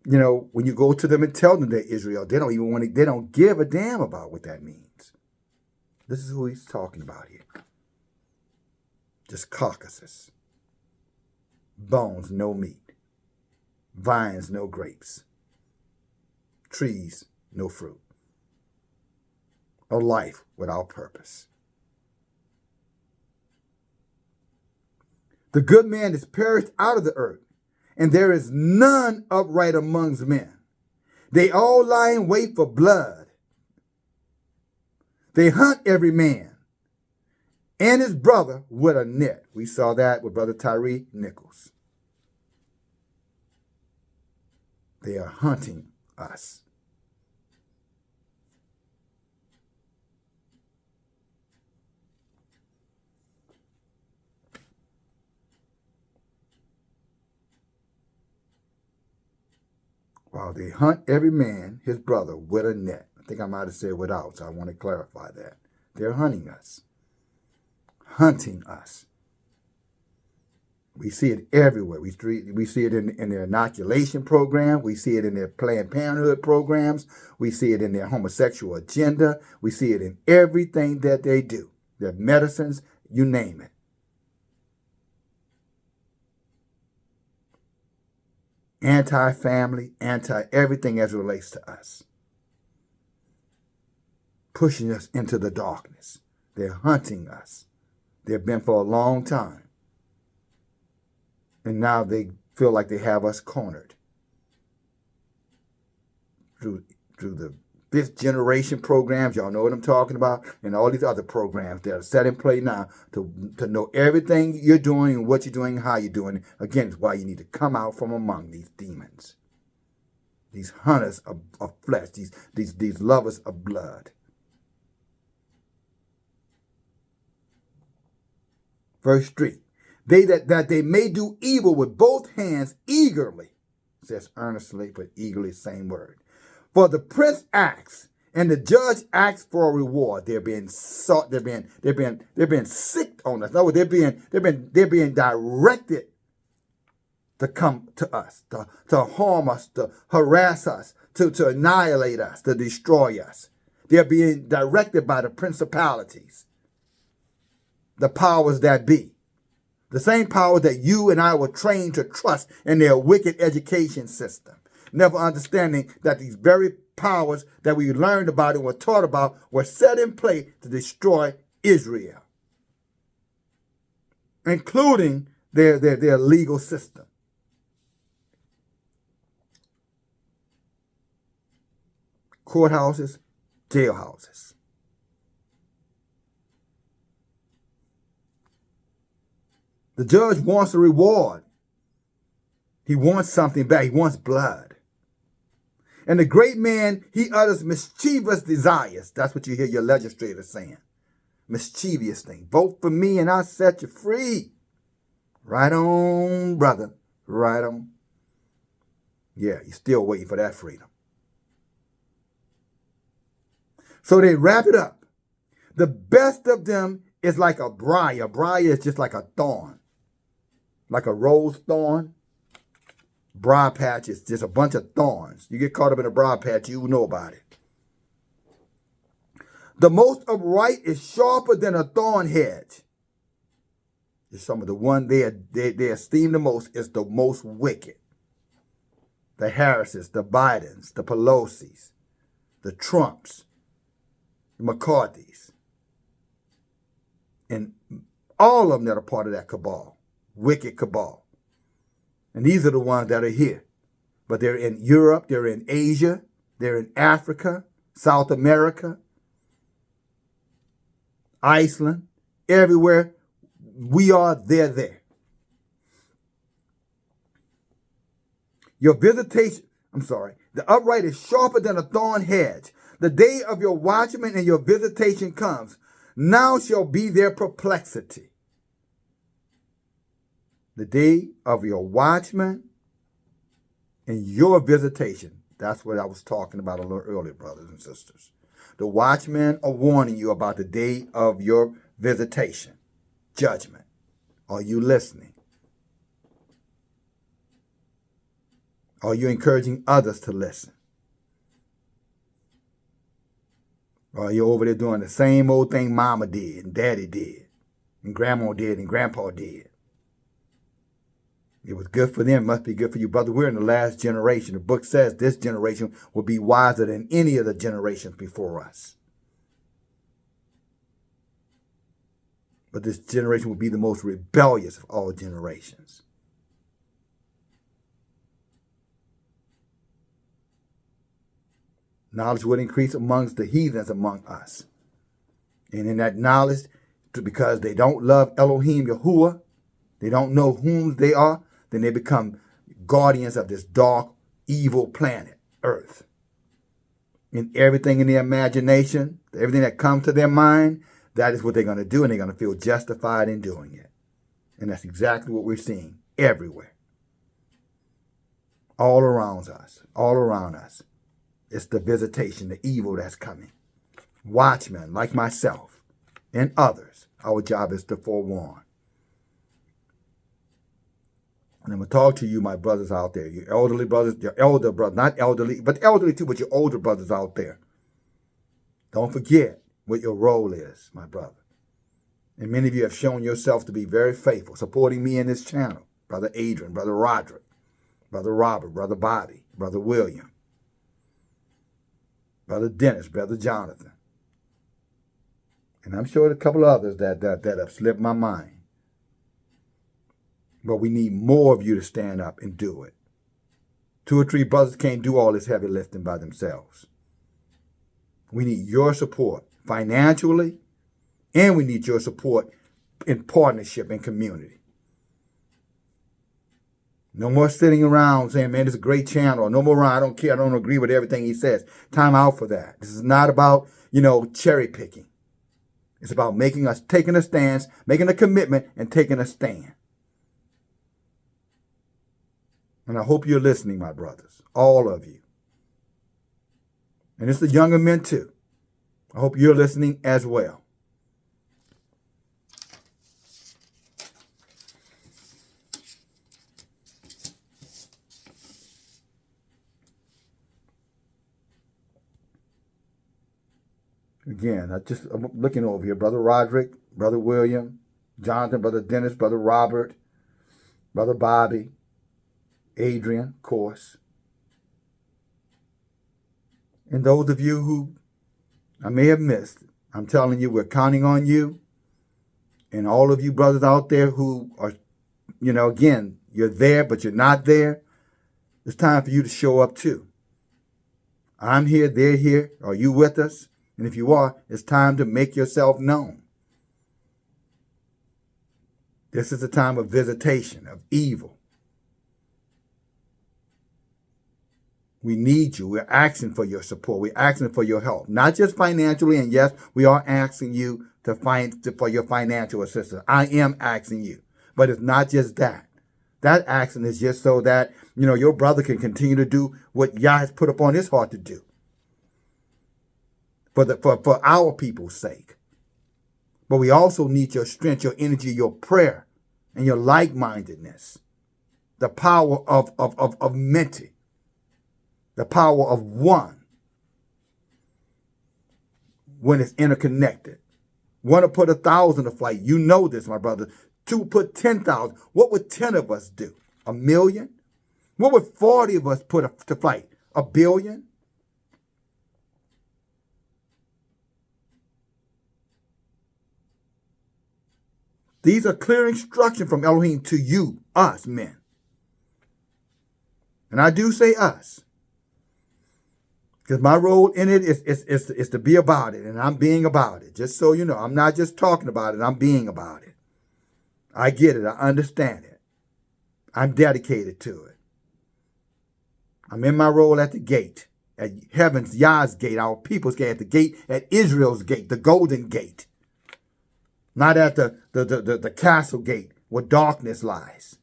S1: when you go to them and tell them they're Israel, they don't give a damn about what that means. This is who he's talking about here. Just carcasses. Bones, no meat. Vines, no grapes. Trees, no fruit. A life without purpose. The good man is perished out of the earth, and there is none upright amongst men. They all lie in wait for blood. They hunt every man and his brother with a net. We saw that with Brother Tyre, Nichols. They are hunting us. while they hunt every man his brother with a net. I think I might have said without, so I want to clarify that. They're hunting us. Hunting us. We see it everywhere. We see it in their inoculation program. We see it in their Planned Parenthood programs. We see it in their homosexual agenda. We see it in everything that they do. Their medicines, you name it. Anti-family, anti-everything as it relates to us. Pushing us into the darkness. They're hunting us. They've been for a long time. And now they feel like they have us cornered. Through the fifth generation programs, y'all know what I'm talking about, and all these other programs that are set in play now to know everything you're doing and what you're doing and how you're doing it. Again, it's why you need to come out from among these demons. These hunters of flesh, these lovers of blood. Verse 3. That they may do evil with both hands eagerly. It says earnestly, but eagerly, same word. For the prince acts, and the judge acts for a reward. They're being sought. They're being sicked on us. In other words, they're being directed to come to us, to harm us, to harass us, to annihilate us, to destroy us. They're being directed by the principalities, the powers that be. The same power that you and I were trained to trust in their wicked education system. Never understanding that these very powers that we learned about and were taught about were set in play to destroy Israel, including their legal system. Courthouses, jailhouses. The judge wants a reward. He wants something back. He wants blood. And the great man, he utters mischievous desires. That's what you hear your legislators saying. Mischievous thing. Vote for me and I'll set you free. Right on, brother. Right on. Yeah, you're still waiting for that freedom. So they wrap it up. The best of them is like a briar. A briar is just like a thorn. Like a rose thorn. Briar patch is just a bunch of thorns. You get caught up in a briar patch, you know about it. The most upright is sharper than a thorn hedge. Some of the one they esteem the most is the most wicked. The Harrises, the Bidens, the Pelosi's, the Trumps, the McCarthy's, and all of them that are part of that cabal, wicked cabal. And these are the ones that are here. But they're in Europe, they're in Asia, they're in Africa, South America, Iceland, everywhere we are, they're there. The upright is sharper than a thorn hedge. The day of your watchman and your visitation comes. Now shall be their perplexity. The day of your watchman and your visitation. That's what I was talking about a little earlier, brothers and sisters. The watchmen are warning you about the day of your visitation, judgment. Are you listening? Are you encouraging others to listen? Or are you over there doing the same old thing mama did and daddy did and grandma did and grandpa did? It was good for them. It must be good for you, brother. We're in the last generation. The book says this generation will be wiser than any of the generations before us. But this generation will be the most rebellious of all generations. Knowledge will increase amongst the heathens among us. And in that knowledge, because they don't love Elohim Yahuwah, they don't know whom they are, then they become guardians of this dark, evil planet, Earth. And everything in their imagination, everything that comes to their mind, that is what they're going to do, and they're going to feel justified in doing it. And that's exactly what we're seeing everywhere. all around us, all around us. It's the visitation, the evil that's coming. Watchmen like myself and others, our job is to forewarn. And I'm going to talk to you, my brothers out there, your elderly brothers, your elder brothers, not elderly, but elderly too, but your older brothers out there. Don't forget what your role is, my brother. And many of you have shown yourself to be very faithful, supporting me in this channel. Brother Adrian, Brother Roderick, Brother Robert, Brother Bobby, Brother William, Brother Dennis, Brother Jonathan. And I'm sure there's a couple of others that have slipped my mind. But we need more of you to stand up and do it. 2 or 3 brothers can't do all this heavy lifting by themselves. We need your support financially, and we need your support in partnership and community. No more sitting around saying, man, this is a great channel. No more, I don't care. I don't agree with everything he says. Time out for that. This is not about, cherry picking. It's about taking a stance, making a commitment, and taking a stand. And I hope you're listening, my brothers, all of you. And it's the younger men too. I hope you're listening as well. Again, I'm looking over here. Brother Roderick, Brother William, Jonathan, Brother Dennis, Brother Robert, Brother Bobby, Adrian, of course. And those of you who I may have missed, I'm telling you, we're counting on you. And all of you brothers out there who are, again, you're there, but you're not there. It's time for you to show up too. I'm here, they're here. Are you with us? And if you are, it's time to make yourself known. This is a time of visitation, of evil. We need you. We're asking for your support. We're asking for your help. Not just financially, and yes, we are asking you for your financial assistance. I am asking you. But it's not just that. That action is just so that, your brother can continue to do what Yah has put upon his heart to do. For our people's sake. But we also need your strength, your energy, your prayer, and your like-mindedness. The power of menti. The power of one. When it's interconnected. One to put 1,000 to flight. You know this, my brother. 2 put 10,000. What would 10 of us do? 1,000,000? What would 40 of us put to flight? 1,000,000,000? These are clear instructions from Elohim to you, us men. And I do say us. Because my role in it is to be about it. And I'm being about it. Just so you know, I'm not just talking about it. I'm being about it. I get it. I understand it. I'm dedicated to it. I'm in my role at the gate. At heaven's, Yah's gate, our people's gate, at the gate, at Israel's gate, the golden gate. Not at the castle gate where darkness lies.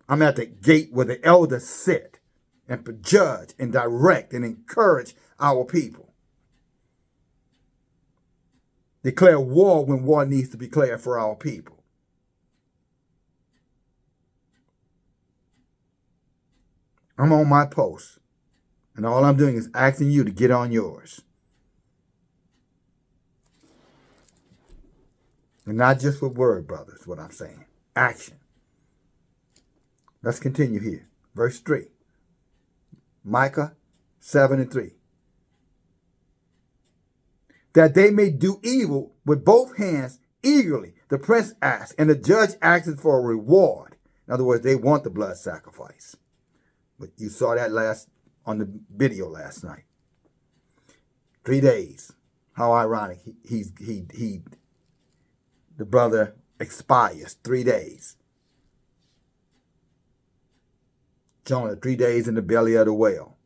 S1: I'm at the gate where the elders sit and judge and direct and encourage our people. Declare war when war needs to be declared for our people. I'm on my post, and all I'm doing is asking you to get on yours. And not just with word, brothers, what I'm saying. Action. Let's continue here. Verse 3. Micah 7:3. That they may do evil with both hands eagerly. The prince asks, and the judge asks for a reward. In other words, they want the blood sacrifice. But you saw that on the video last night. 3 days. How ironic. The brother expires 3 days. Jonah 3 days in the belly of the whale.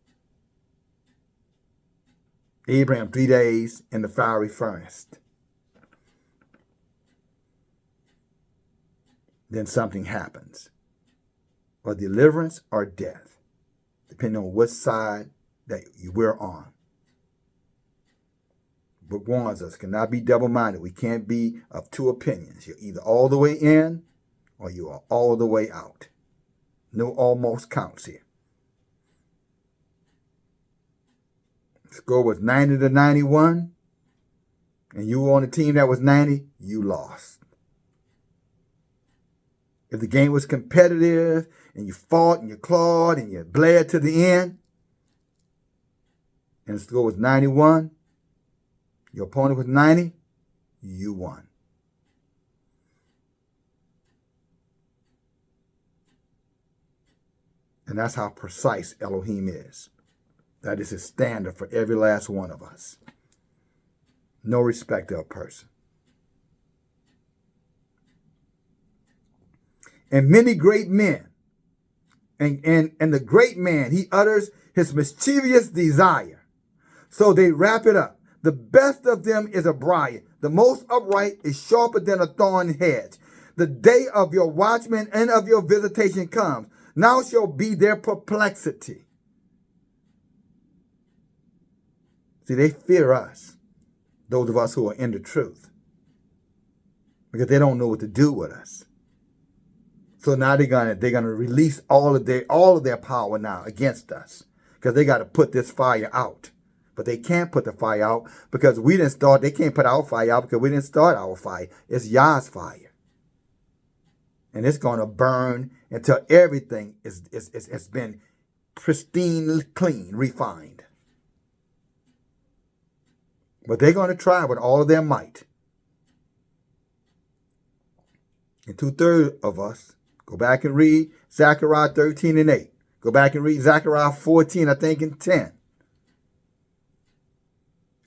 S1: Abraham 3 days in the fiery furnace. Then something happens. or deliverance or death, depending on what side that we're on. Book warns us, cannot be double-minded. We can't be of two opinions. You're either all the way in or you are all the way out. No almost counts here. The score was 90-91, and you were on a team that was 90, you lost. If the game was competitive and you fought and you clawed and you bled to the end, and the score was 91, your opponent was 90, you won. And that's how precise Elohim is. That is his standard for every last one of us. No respect of a person. And many great men, and the great man, he utters his mischievous desire. So they wrap it up. The best of them is a briar. The most upright is sharper than a thorn hedge. The day of your watchman and of your visitation comes. Now shall be their perplexity. See, they fear us, those of us who are in the truth, because they don't know what to do with us. So now they're gonna release all of their power now against us, because they got to put this fire out. But they can't put the fire out because we didn't start. They can't put our fire out because we didn't start our fire. It's Yah's fire, and it's gonna burn until everything has been pristine, clean, refined. But they're going to try with all of their might. And 2/3 of us, go back and read Zechariah 13:8. Go back and read Zechariah 14, I think, and 10.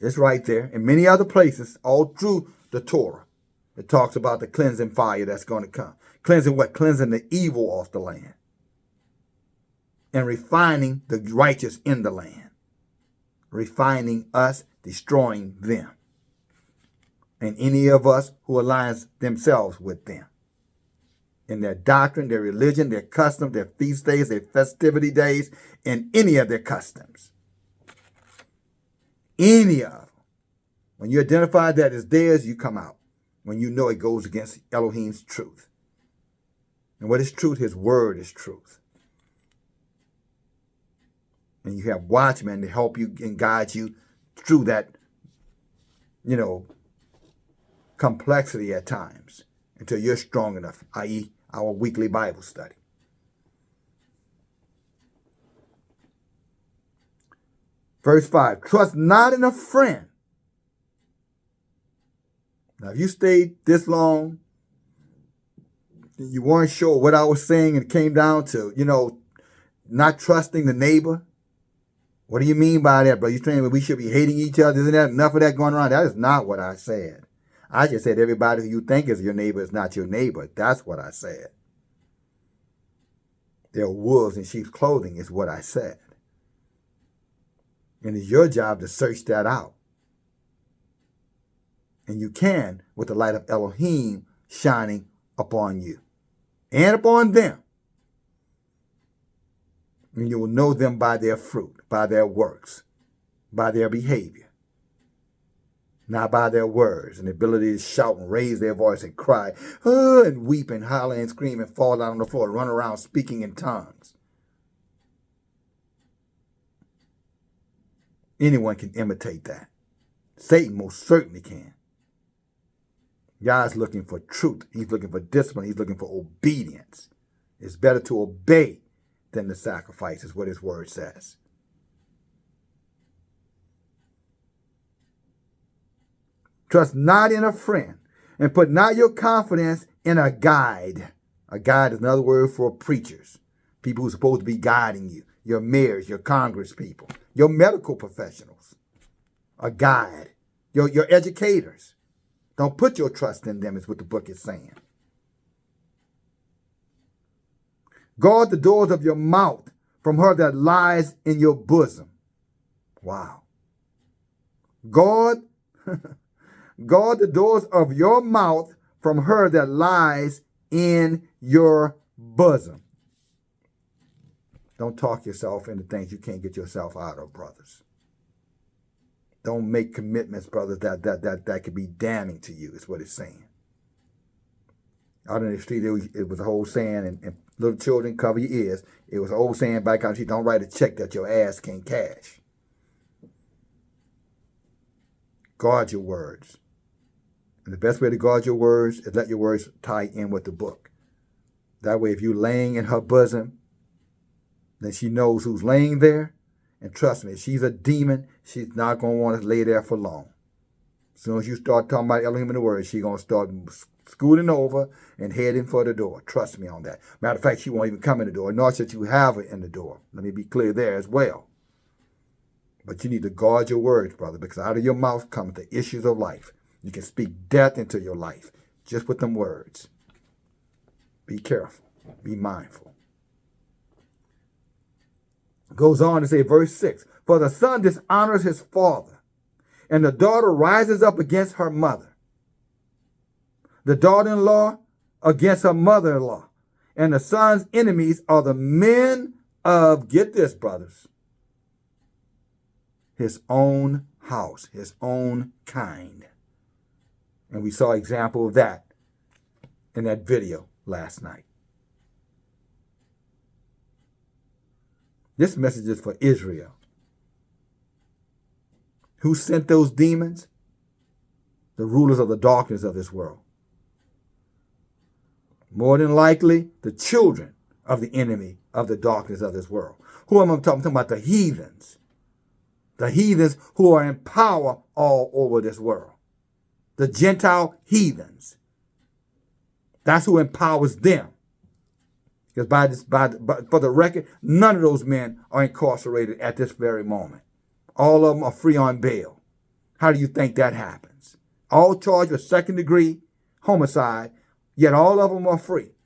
S1: It's right there. In many other places, all through the Torah, it talks about the cleansing fire that's going to come. Cleansing what? Cleansing the evil off the land. And refining the righteous in the land. Refining us, destroying them. And any of us who aligns themselves with them. In their doctrine, their religion, their custom, their feast days, their festivity days, and any of their customs. Any of them. When you identify that as theirs, you come out. When you know it goes against Elohim's truth. And what is truth? His word is truth. And you have watchmen to help you and guide you through that, complexity at times until you're strong enough, i.e. our weekly Bible study. Verse 5, trust not in a friend. Now, if you stayed this long, you weren't sure what I was saying, and it came down to, not trusting the neighbor. What do you mean by that, bro? You saying we should be hating each other? Isn't that enough of that going around? That is not what I said. I just said everybody who you think is your neighbor is not your neighbor. That's what I said. They're wolves in sheep's clothing is what I said. And it's your job to search that out. And you can with the light of Elohim shining upon you and upon them. And you will know them by their fruit, by their works, by their behavior, not by their words and the ability to shout and raise their voice and cry, and weep and holler and scream and fall down on the floor and run around speaking in tongues. Anyone can imitate that. Satan most certainly can. God's looking for truth. He's looking for discipline. He's looking for obedience. It's better to obey than the sacrifice, is what his word says. Trust not in a friend, and put not your confidence in a guide. A guide is another word for preachers, people who are supposed to be guiding you, your mayors, your congress people, your medical professionals. A guide, your educators. Don't put your trust in them, is what the book is saying. Guard the doors of your mouth from her that lies in your bosom. Wow. Guard the doors of your mouth from her that lies in your bosom. Don't talk yourself into things you can't get yourself out of, brothers. Don't make commitments, brothers, that could be damning to you, is what it's saying. Out in the street, it was a whole saying, and little children, cover your ears. It was an old saying back on the street, don't write a check that your ass can't cash. Guard your words. And the best way to guard your words is let your words tie in with the book. That way, if you're laying in her bosom, then she knows who's laying there. And trust me, if she's a demon, she's not going to want to lay there for long. As soon as you start talking about Elohim in the Word, she's going to start scooting over and heading for the door. Trust me on that. Matter of fact, she won't even come in the door, nor should you have her in the door. Let me be clear there as well. But you need to guard your words, brother, because out of your mouth come the issues of life. You can speak death into your life just with them words. Be careful. Be mindful. Goes on to say, verse 6, for the son dishonors his father, and the daughter rises up against her mother. The daughter-in-law against her mother-in-law. And the son's enemies are the men of, get this, brothers, his own house, his own kind. And we saw an example of that in that video last night. This message is for Israel. Who sent those demons? The rulers of the darkness of this world. More than likely, the children of the enemy of the darkness of this world. Who am I talking about? I'm talking about the heathens. The heathens who are in power all over this world. The Gentile heathens. That's who empowers them. Because for the record, none of those men are incarcerated at this very moment. All of them are free on bail. How do you think that happens? All charged with second-degree homicide, yet all of them are free.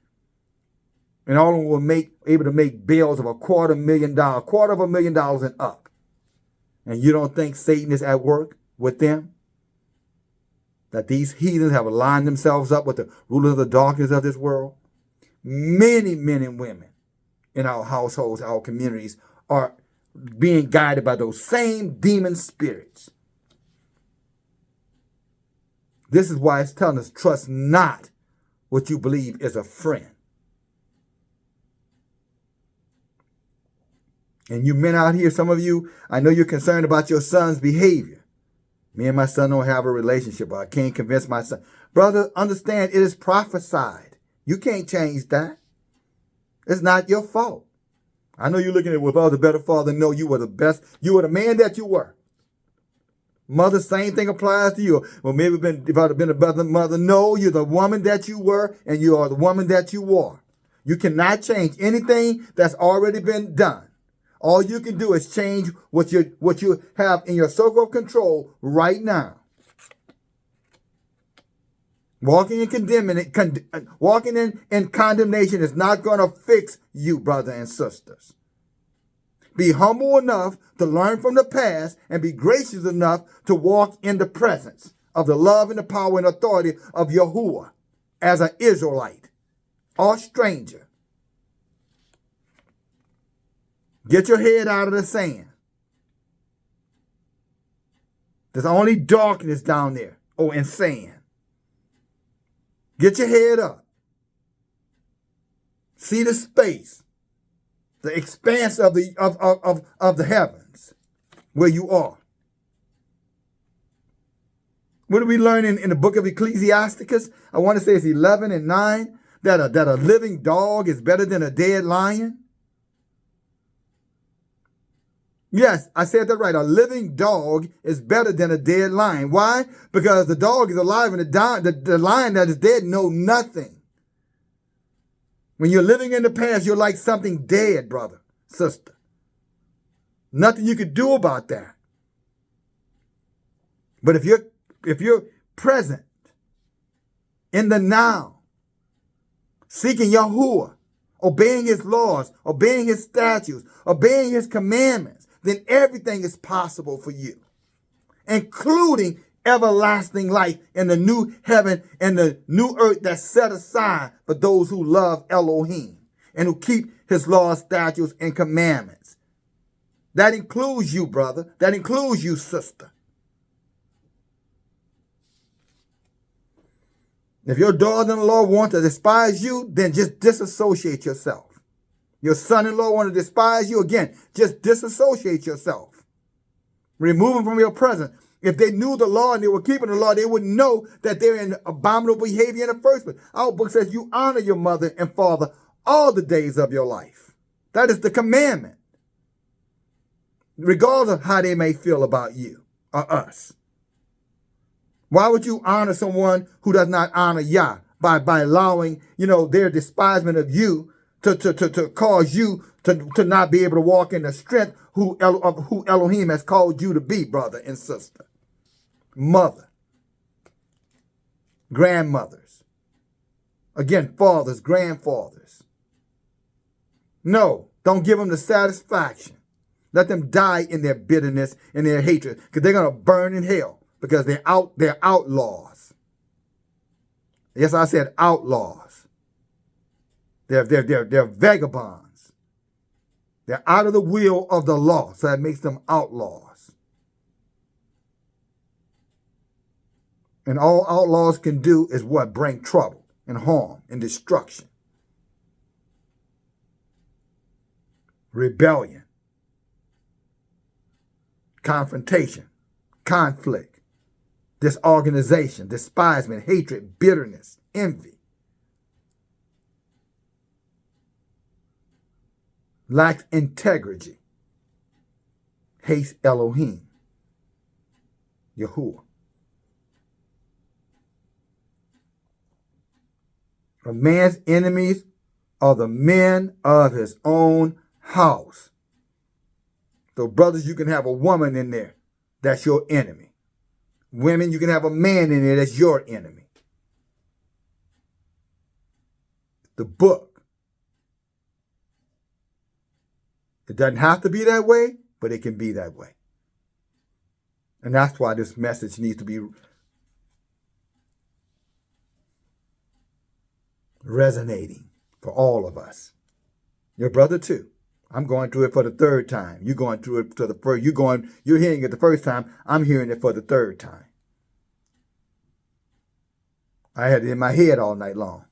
S1: And all of them were able to make bails of $250,000 and up. And you don't think Satan is at work with them? That these heathens have aligned themselves up with the rulers of the darkness of this world? Many men and women in our households, our communities, are being guided by those same demon spirits. This is why it's telling us, trust not what you believe is a friend. And you men out here, some of you, I know you're concerned about your son's behavior. Me and my son don't have a relationship, but I can't convince my son. Brother, understand, it is prophesied. You can't change that. It's not your fault. I know you're looking at it with other better father. No, you were the best. You were the man that you were. Mother, same thing applies to you. Well, maybe if I'd have been a better mother. No, you're the woman that you were, and you are the woman that you are. You cannot change anything that's already been done. All you can do is change what you have in your circle of control right now. Walking in condemnation is not going to fix you, brother and sisters. Be humble enough to learn from the past and be gracious enough to walk in the presence of the love and the power and authority of Yahuwah as an Israelite or stranger. Get your head out of the sand. There's only darkness down there. Oh, and sand. Get your head up. See the space, the expanse of the heavens where you are. What are we learning in the book of Ecclesiastes? I want to say it's 11 and 9, that a living dog is better than a dead lion. Yes, I said that right. A living dog is better than a dead lion. Why? Because the dog is alive and the lion that is dead knows nothing. When you're living in the past, you're like something dead, brother, sister. Nothing you could do about that. But if you're present in the now, seeking Yahuwah, obeying his laws, obeying his statutes, obeying his commandments, then everything is possible for you, including everlasting life in the new heaven and the new earth that's set aside for those who love Elohim. and who keep his laws, statutes, and commandments. That includes you, brother. That includes you, sister. If your daughter-in-law wants to despise you, then just disassociate yourself. Your son-in-law wants to despise you, again, just disassociate yourself. Remove them from your presence. If they knew the law and they were keeping the law, they would know that they're in abominable behavior in the first place. Our book says you honor your mother and father all the days of your life. That is the commandment, regardless of how they may feel about you or us. Why would you honor someone who does not honor Yah by allowing, their despisement of you to cause you to not be able to walk in the strength of who Elohim has called you to be, brother and sister, mother, grandmothers, again, fathers, grandfathers. No, don't give them the satisfaction. Let them die in their bitterness and their hatred, because they're going to burn in hell, because they're outlaws. Yes, I said outlaws. They're vagabonds. They're out of the will of the law, so that makes them outlaws. And all outlaws can do is what? Bring trouble and harm and destruction. Rebellion. Confrontation. Conflict. Disorganization. Despisement. Hatred. Bitterness. Envy. Lacks integrity. Hates Elohim. Yahuwah. A man's enemies are the men of his own house. So, brothers, you can have a woman in there. That's your enemy. Women, you can have a man in there. That's your enemy. The book. It doesn't have to be that way, but it can be that way. And that's why this message needs to be resonating for all of us. Your brother too. I'm going through it for the third time. You're going through it to the first. You're hearing it the first time. I'm hearing it for the third time. I had it in my head all night long.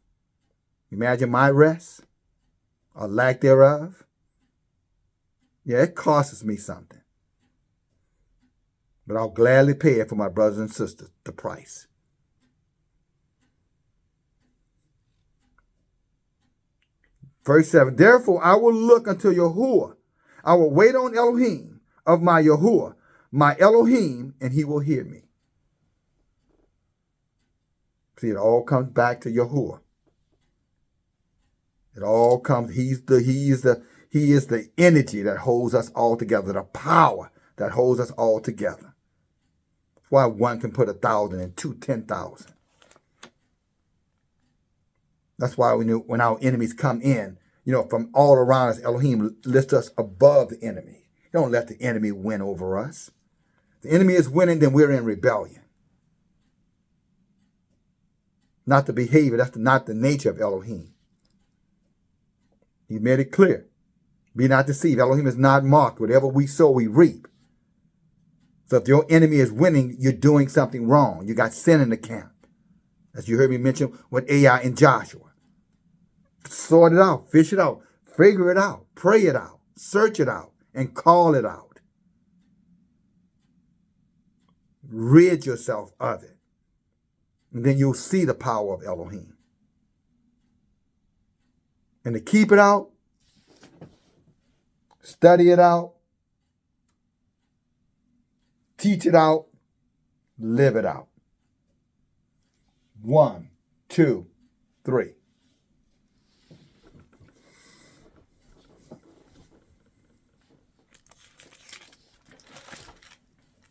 S1: Imagine my rest or lack thereof. Yeah, it costs me something. But I'll gladly pay it for my brothers and sisters, the price. Verse 7, therefore I will look unto Yahuwah. I will wait on Elohim of my Yahuwah, my Elohim, and he will hear me. See, it all comes back to Yahuwah. It all comes, he is the energy that holds us all together, the power that holds us all together. That's why one can put 1,000 and two 10,000. That's why when our enemies come in, from all around us, Elohim lifts us above the enemy. Don't let the enemy win over us. If the enemy is winning, then we're in rebellion. Not the behavior, that's not the nature of Elohim. He made it clear. Be not deceived. Elohim is not mocked. Whatever we sow, we reap. So if your enemy is winning, you're doing something wrong. You got sin in the camp. As you heard me mention with Ai and Joshua. Sort it out, fish it out, figure it out, pray it out, search it out, and call it out. Rid yourself of it. And then you'll see the power of Elohim. And to keep it out, study it out, teach it out, live it out. 1, 2, 3.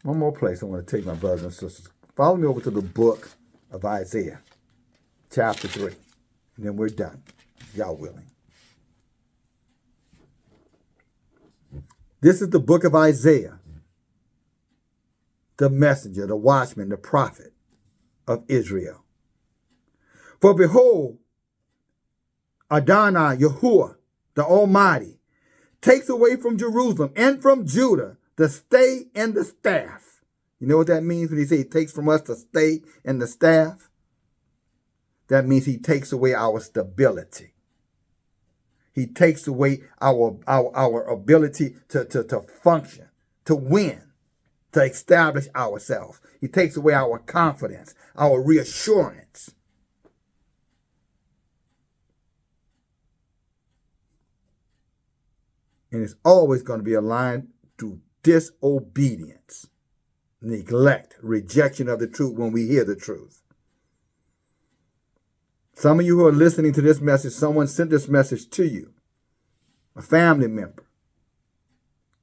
S1: One more place I want to take my brothers and sisters. Follow me over to the book of Isaiah, chapter 3. And then we're done, y'all willing. This is the book of Isaiah, the messenger, the watchman, the prophet of Israel. For behold, Adonai Yahuwah the Almighty, takes away from Jerusalem and from Judah the stay and the staff. You know what that means when he says he takes from us the stay and the staff? That means he takes away our stability. He takes away our ability to function, to win, to establish ourselves. He takes away our confidence, our reassurance. And it's always going to be aligned to disobedience, neglect, rejection of the truth when we hear the truth. Some of you who are listening to this message, someone sent this message to you, a family member,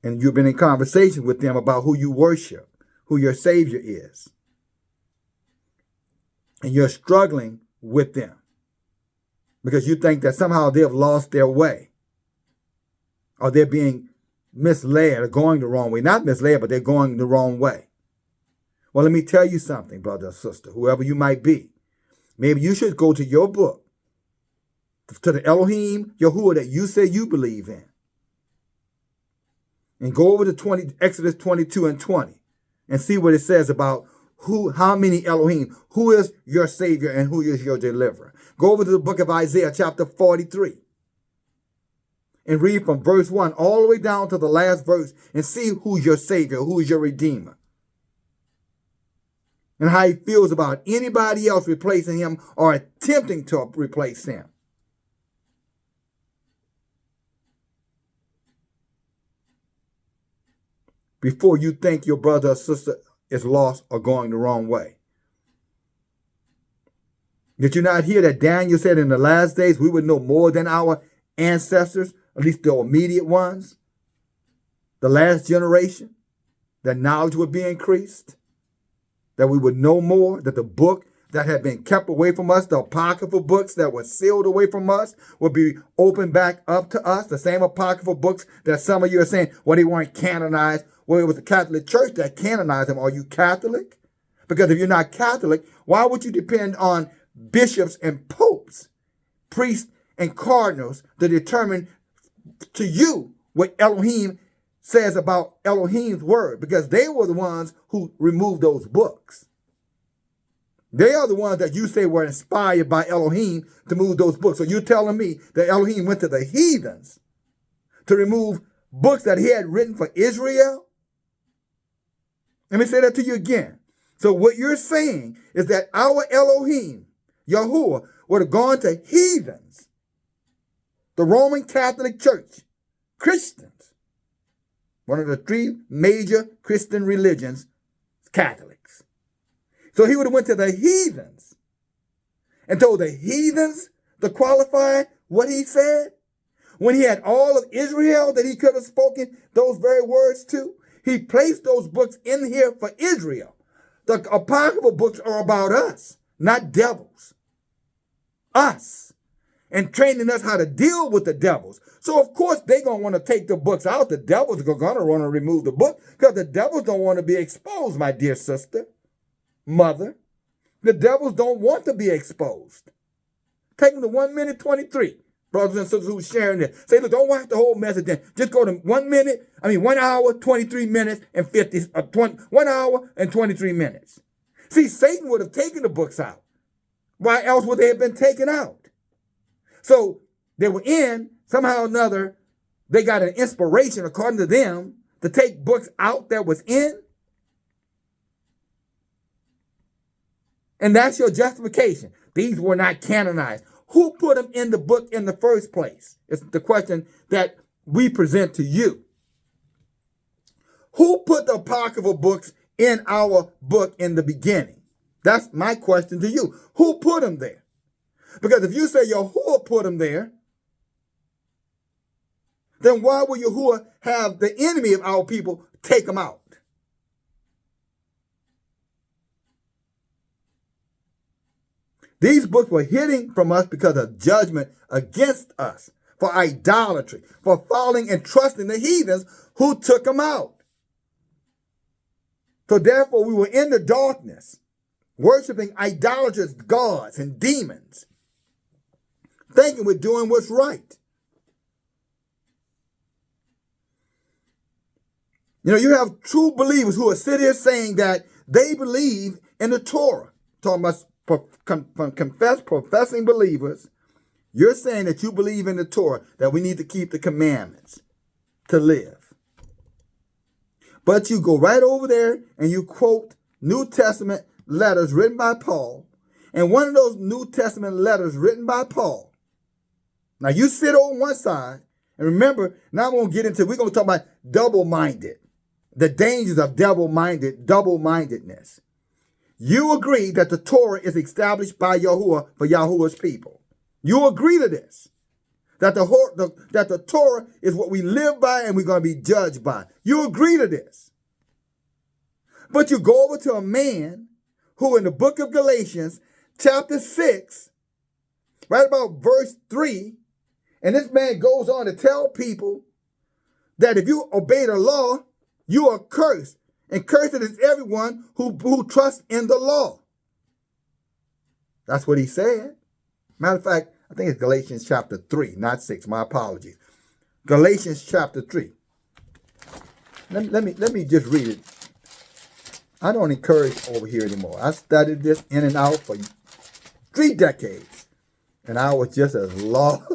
S1: and you've been in conversation with them about who you worship, who your Savior is. And you're struggling with them because you think that somehow they have lost their way, or they're being misled or going the wrong way. Not misled, but they're going the wrong way. Well, let me tell you something, brother or sister, whoever you might be. Maybe you should go to your book, to the Elohim, Yahuwah that you say you believe in, and go over to Exodus 22 and 20 and see what it says about how many Elohim, who is your Savior and who is your deliverer. Go over to the book of Isaiah chapter 43 and read from verse 1 all the way down to the last verse and see who's your Savior, who's your Redeemer, and how he feels about anybody else replacing him or attempting to replace him. Before you think your brother or sister is lost or going the wrong way. Did you not hear that Daniel said in the last days we would know more than our ancestors, at least the immediate ones, the last generation, that knowledge would be increased, that we would know more, that the book that had been kept away from us, the apocryphal books that were sealed away from us, would be opened back up to us, the same apocryphal books that some of you are saying, well, they weren't canonized. Well, it was the Catholic Church that canonized them. Are you Catholic? Because if you're not Catholic, why would you depend on bishops and popes, priests and cardinals to determine to you what Elohim says about Elohim's word? Because they were the ones who removed those books. They are the ones that you say were inspired by Elohim to move those books. So you're telling me that Elohim went to the heathens to remove books that he had written for Israel? Let me say that to you again. So what you're saying is that our Elohim, Yahuwah, would have gone to heathens, the Roman Catholic Church, Christians, one of the three major Christian religions, Catholics. So he would have went to the heathens and told the heathens to qualify what he said when he had all of Israel that he could have spoken those very words to. He placed those books in here for Israel. The apocryphal books are about us, not devils. Us. And training us how to deal with the devils. So, of course, they're going to want to take the books out. The devils are going to want to remove the book because the devils don't want to be exposed, my dear sister, mother. The devils don't want to be exposed. Take them to 1 minute 23. Brothers and sisters who's sharing this. Say, look, don't watch the whole message then. Just go to 1 hour, 23 minutes, and 1 hour and 23 minutes. See, Satan would have taken the books out. Why else would they have been taken out? So they were in, somehow or another, they got an inspiration, according to them, to take books out that was in. And that's your justification. These were not canonized. Who put them in the book in the first place? It's the question that we present to you. Who put the apocryphal books in our book in the beginning? That's my question to you. Who put them there? Because if you say Yahuwah put them there, then why would Yahuwah have the enemy of our people take them out? These books were hidden from us because of judgment against us, for idolatry, for following and trusting the heathens who took them out. So therefore we were in the darkness, worshiping idolatrous gods and demons, thinking we're doing what's right. You know, you have true believers who are sitting here saying that they believe in the Torah. Talking about professing believers. You're saying that you believe in the Torah, that we need to keep the commandments to live. But you go right over there and you quote New Testament letters written by Paul. And one of those New Testament letters written by Paul. Now you sit on one side, and remember, now we're going to get into, we're going to talk about double-minded. The dangers of double-mindedness. You agree that the Torah is established by Yahuwah for Yahuwah's people. You agree to this. That the Torah is what we live by and we're going to be judged by. You agree to this. But you go over to a man who in the book of Galatians, chapter 6, right about verse 3, and this man goes on to tell people that if you obey the law, you are cursed. And cursed is everyone who trusts in the law. That's what he said. Matter of fact, I think it's Galatians chapter 3, not 6. My apologies. Galatians chapter 3. Let me just read it. I don't encourage over here anymore. I studied this in and out for 3 decades. And I was just as lost.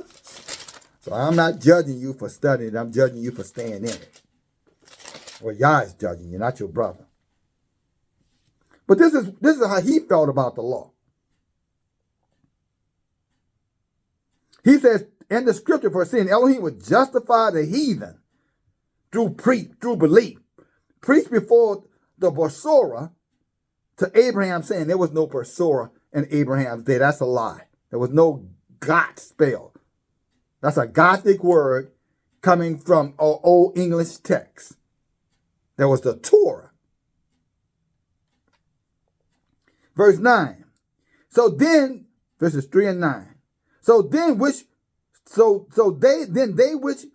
S1: So I'm not judging you for studying it. I'm judging you for staying in it. Well, Yah is judging you, not your brother. But this is how he felt about the law. He says in the scripture, for sin, Elohim would justify the heathen through belief. Preach before the Besorah to Abraham, saying there was no Besorah in Abraham's day. That's a lie. There was no got spell. That's a Gothic word coming from an Old English text. There was the Torah. Verse 9. So then, verses 3 and 9. So then which they which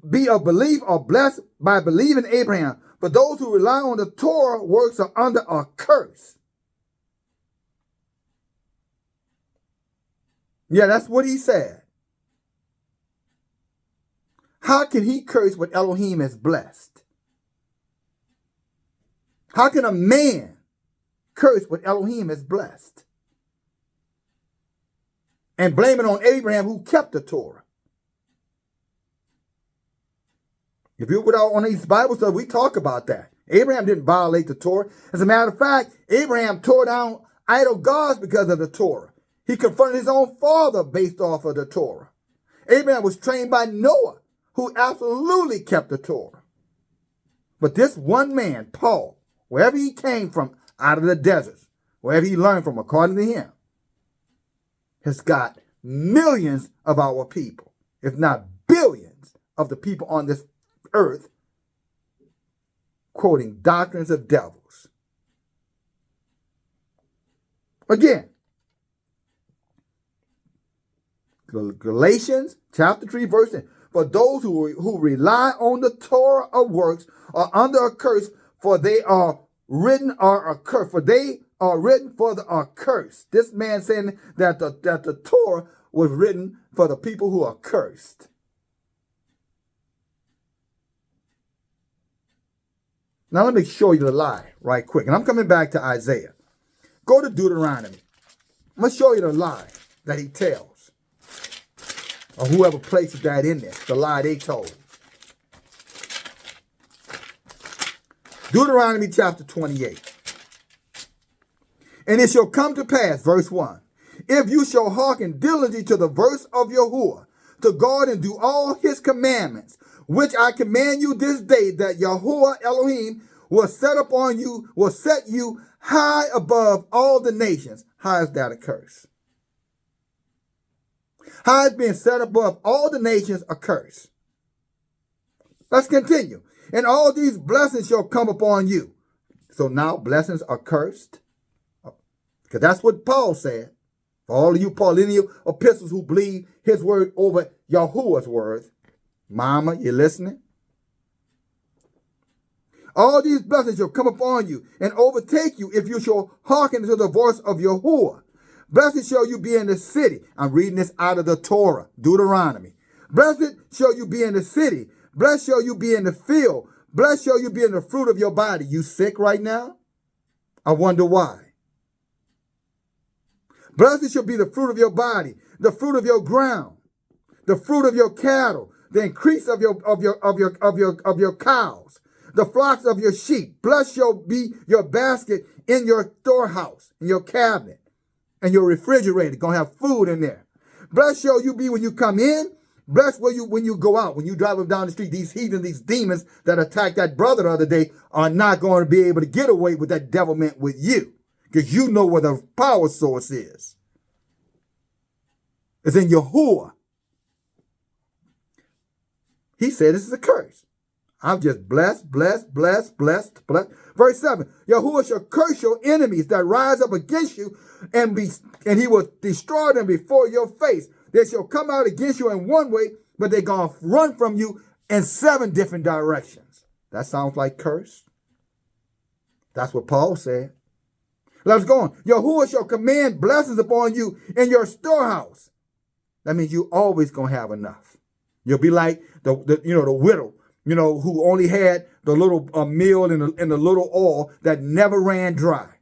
S1: be of belief are blessed by believing Abraham. But those who rely on the Torah works are under a curse. Yeah, that's what he said. How can he curse what Elohim has blessed? How can a man curse what Elohim has blessed? And blame it on Abraham who kept the Torah. If you put out on these Bible studies, we talk about that. Abraham didn't violate the Torah. As a matter of fact, Abraham tore down idol gods because of the Torah. He confronted his own father based off of the Torah. Abraham was trained by Noah, who absolutely kept the Torah. But this one man, Paul, wherever he came from out of the deserts, wherever he learned from, according to him, has got millions of our people, if not billions of the people on this earth, quoting doctrines of devils. Again, Galatians chapter 3, verse 10. For those who rely on the Torah of works are under a curse, for they are written are accursed. For they are written for the accursed. This man saying that the Torah was written for the people who are cursed. Now let me show you the lie right quick. And I'm coming back to Isaiah. Go to Deuteronomy. I'm going to show you the lie that he tells. Or whoever places that in there, the lie they told. Deuteronomy chapter 28. And it shall come to pass, verse 1, if you shall hearken diligently to the verse of Yahuwah, to guard and do all his commandments, which I command you this day, that Yahuwah Elohim will set you high above all the nations. How is that a curse? How is being set above all the nations a curse? Let's continue. And all these blessings shall come upon you. So now blessings are cursed. Because that's what Paul said. For all of you Pauline epistles who believe his word over Yahuwah's words. Mama, you listening? All these blessings shall come upon you and overtake you if you shall hearken to the voice of Yahuwah. Blessed shall you be in the city. I'm reading this out of the Torah, Deuteronomy. Blessed shall you be in the city. Blessed shall you be in the field. Blessed shall you be in the fruit of your body. You sick right now? I wonder why. Blessed shall be the fruit of your body, the fruit of your ground, the fruit of your cattle, the increase of your cows, the flocks of your sheep. Blessed shall be your basket in your storehouse, in your cabinet, and your refrigerator. Gonna have food in there. Blessed shall you be when you come in. Blessed will you when you go out. When you drive down the street, these heathens, these demons that attacked that brother the other day are not going to be able to get away with that devilment with you, because you know where the power source is. It's in Yahuwah. He said this is a curse. I'm just blessed. Verse 7, Yahuwah shall curse your enemies that rise up against you, and he will destroy them before your face. They shall come out against you in one way, but they're going to run from you in 7 different directions. That sounds like curse. That's what Paul said. Let's go on. Yahuwah shall command blessings upon you in your storehouse. That means you always going to have enough. You'll be like the widow, who only had the little meal and the little oil that never ran dry.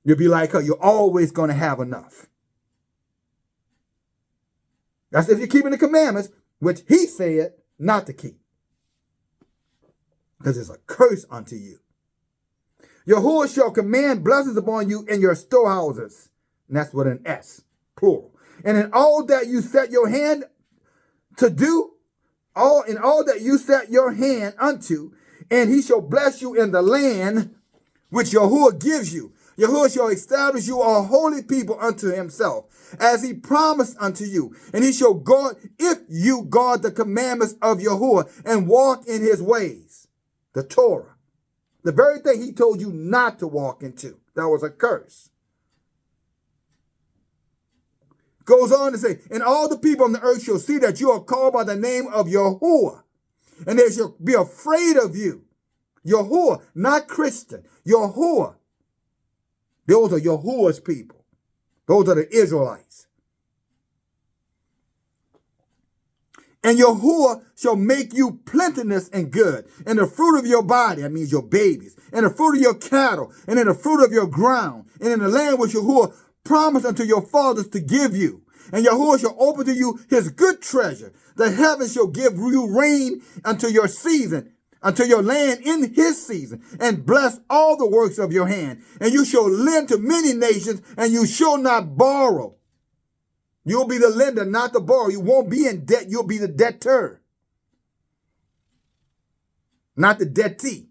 S1: You'll be like her. You're always going to have enough. That's if you're keeping the commandments, which he said not to keep, because it's a curse unto you. Yahuwah shall command blessings upon you in your storehouses. And that's with an S, plural. And in all that you set your hand to do, in all that you set your hand unto, and he shall bless you in the land which Yahuwah gives you. Yahuwah shall establish you a holy people unto himself, as he promised unto you. And he shall guard, if you guard the commandments of Yahuwah and walk in his ways. The Torah. The very thing he told you not to walk into. That was a curse. Goes on to say, and all the people on the earth shall see that you are called by the name of Yahuwah, and they shall be afraid of you. Yahuwah, not Christian. Yahuwah. Those are Yahuwah's people. Those are the Israelites. And Yahuwah shall make you plenteous and good, and the fruit of your body, that means your babies, and the fruit of your cattle, and in the fruit of your ground, and in the land which Yahuwah promised unto your fathers to give you. And Yahuwah shall open to you his good treasure. The heavens shall give you rain unto your season, unto your land in his season, and bless all the works of your hand. And you shall lend to many nations, and you shall not borrow. You'll be the lender, not the borrower. You won't be in debt. You'll be the debtor, not the debtee.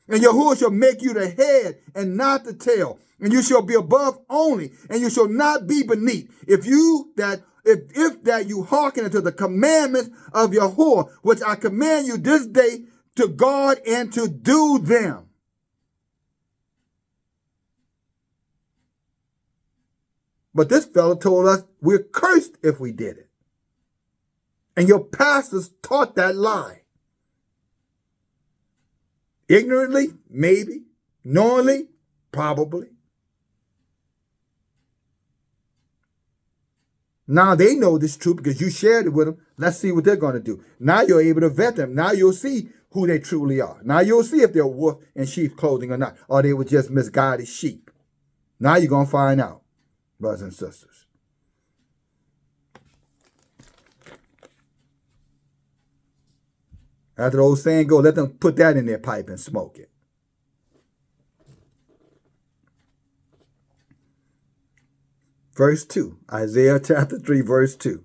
S1: And Yahuwah shall make you the head and not the tail. And you shall be above only, and you shall not be beneath. If that you hearken unto the commandments of Yahuwah, which I command you this day to guard and to do them. But this fellow told us we're cursed if we did it. And your pastors taught that lie. Ignorantly, maybe. Knowingly, probably. Now they know this truth because you shared it with them. Let's see what they're going to do. Now you're able to vet them. Now you'll see who they truly are. Now you'll see if they're wolf in sheep's clothing or not, or they were just misguided sheep. Now you're going to find out, brothers and sisters. After the old saying go, let them put that in their pipe and smoke it. Verse 2, Isaiah chapter 3, verse 2.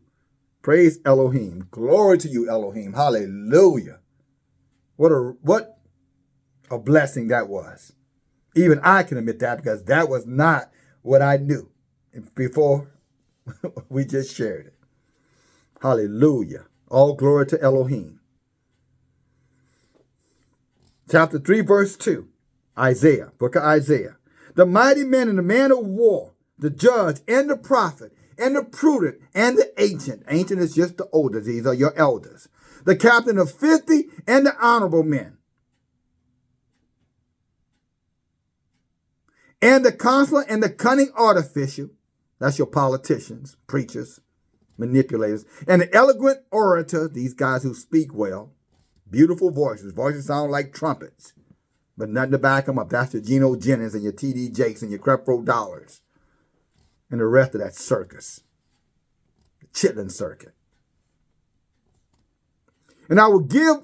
S1: Praise Elohim. Glory to you, Elohim. Hallelujah. What a blessing that was. Even I can admit that, because that was not what I knew before we just shared it. Hallelujah. All glory to Elohim. Chapter 3, verse 2. Isaiah, book of Isaiah. The mighty man and the man of war, the judge and the prophet and the prudent and the ancient. Ancient is just the older. These are your elders. The captain of 50 and the honorable men. And the counselor and the cunning artificial. That's your politicians, preachers, manipulators, and an eloquent orator, these guys who speak well, beautiful voices. Voices sound like trumpets, but nothing to back them up. That's your Geno Jennings and your T.D. Jakes and your Creflo Dollars and the rest of that circus, the Chitlin circuit. And I will give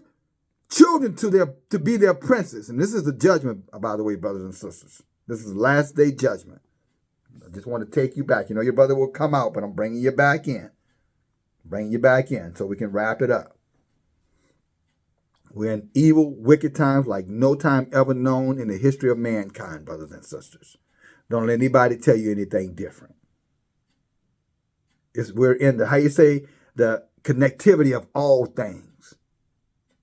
S1: children to be their princes. And this is the judgment, by the way, brothers and sisters. This is the last day judgment. I just want to take you back. You know, your brother will come out, but I'm bringing you back in. Bringing you back in so we can wrap it up. We're in evil, wicked times like no time ever known in the history of mankind, brothers and sisters. Don't let anybody tell you anything different. We're in the connectivity of all things.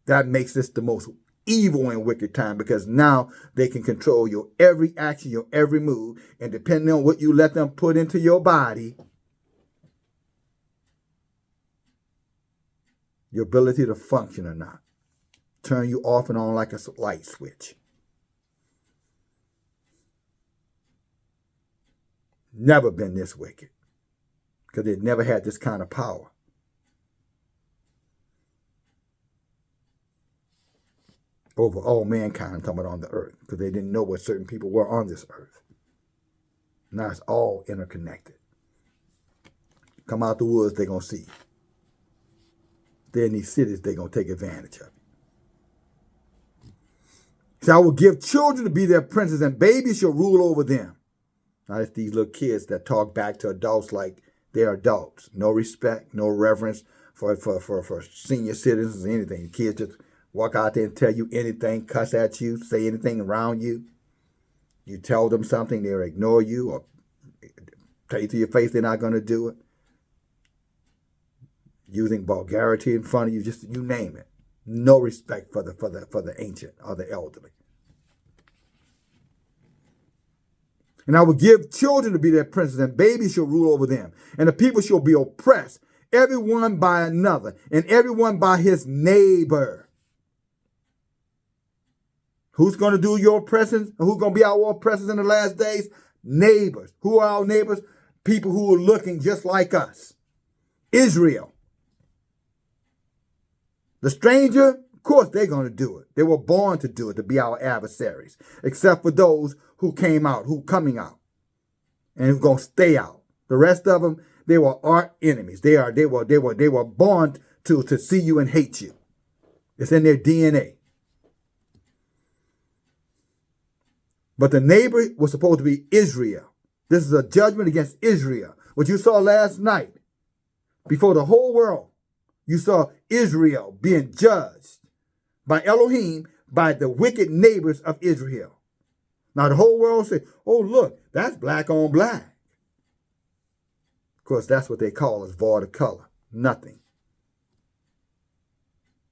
S1: That makes this the most evil and wicked time, because now they can control your every action, your every move, and depending on what you let them put into your body, your ability to function or not. Turn you off and on like a light switch. Never been this wicked, because they never had this kind of power. Over all mankind, I'm talking about on the earth, because they didn't know what certain people were on this earth. Now it's all interconnected. Come out the woods, they're going to see. They're in these cities, they're going to take advantage of it. So I will give children to be their princes, and babies shall rule over them. Now it's these little kids that talk back to adults like they're adults. No respect, no reverence for senior citizens or anything. Kids just walk out there and tell you anything, cuss at you, say anything around you. You tell them something, they'll ignore you or tell you to your face they're not going to do it. Using vulgarity in front of you, just you name it. No respect for the ancient or the elderly. And I will give children to be their princes, and babies shall rule over them. And the people shall be oppressed, everyone by another, and everyone by his neighbor. Who's going to do your oppressing? Who's going to be our oppressors in the last days? Neighbors. Who are our neighbors? People who are looking just like us. Israel. The stranger, of course, they're going to do it. They were born to do it, to be our adversaries, except for those who came out, who coming out, and who's going to stay out. The rest of them, they were our enemies. They were born to see you and hate you. It's in their DNA. But the neighbor was supposed to be Israel. This is a judgment against Israel. What you saw last night, before the whole world, you saw Israel being judged by Elohim, by the wicked neighbors of Israel. Now the whole world said, oh, look, that's black on black. Of course, that's what they call us, void of color. Nothing.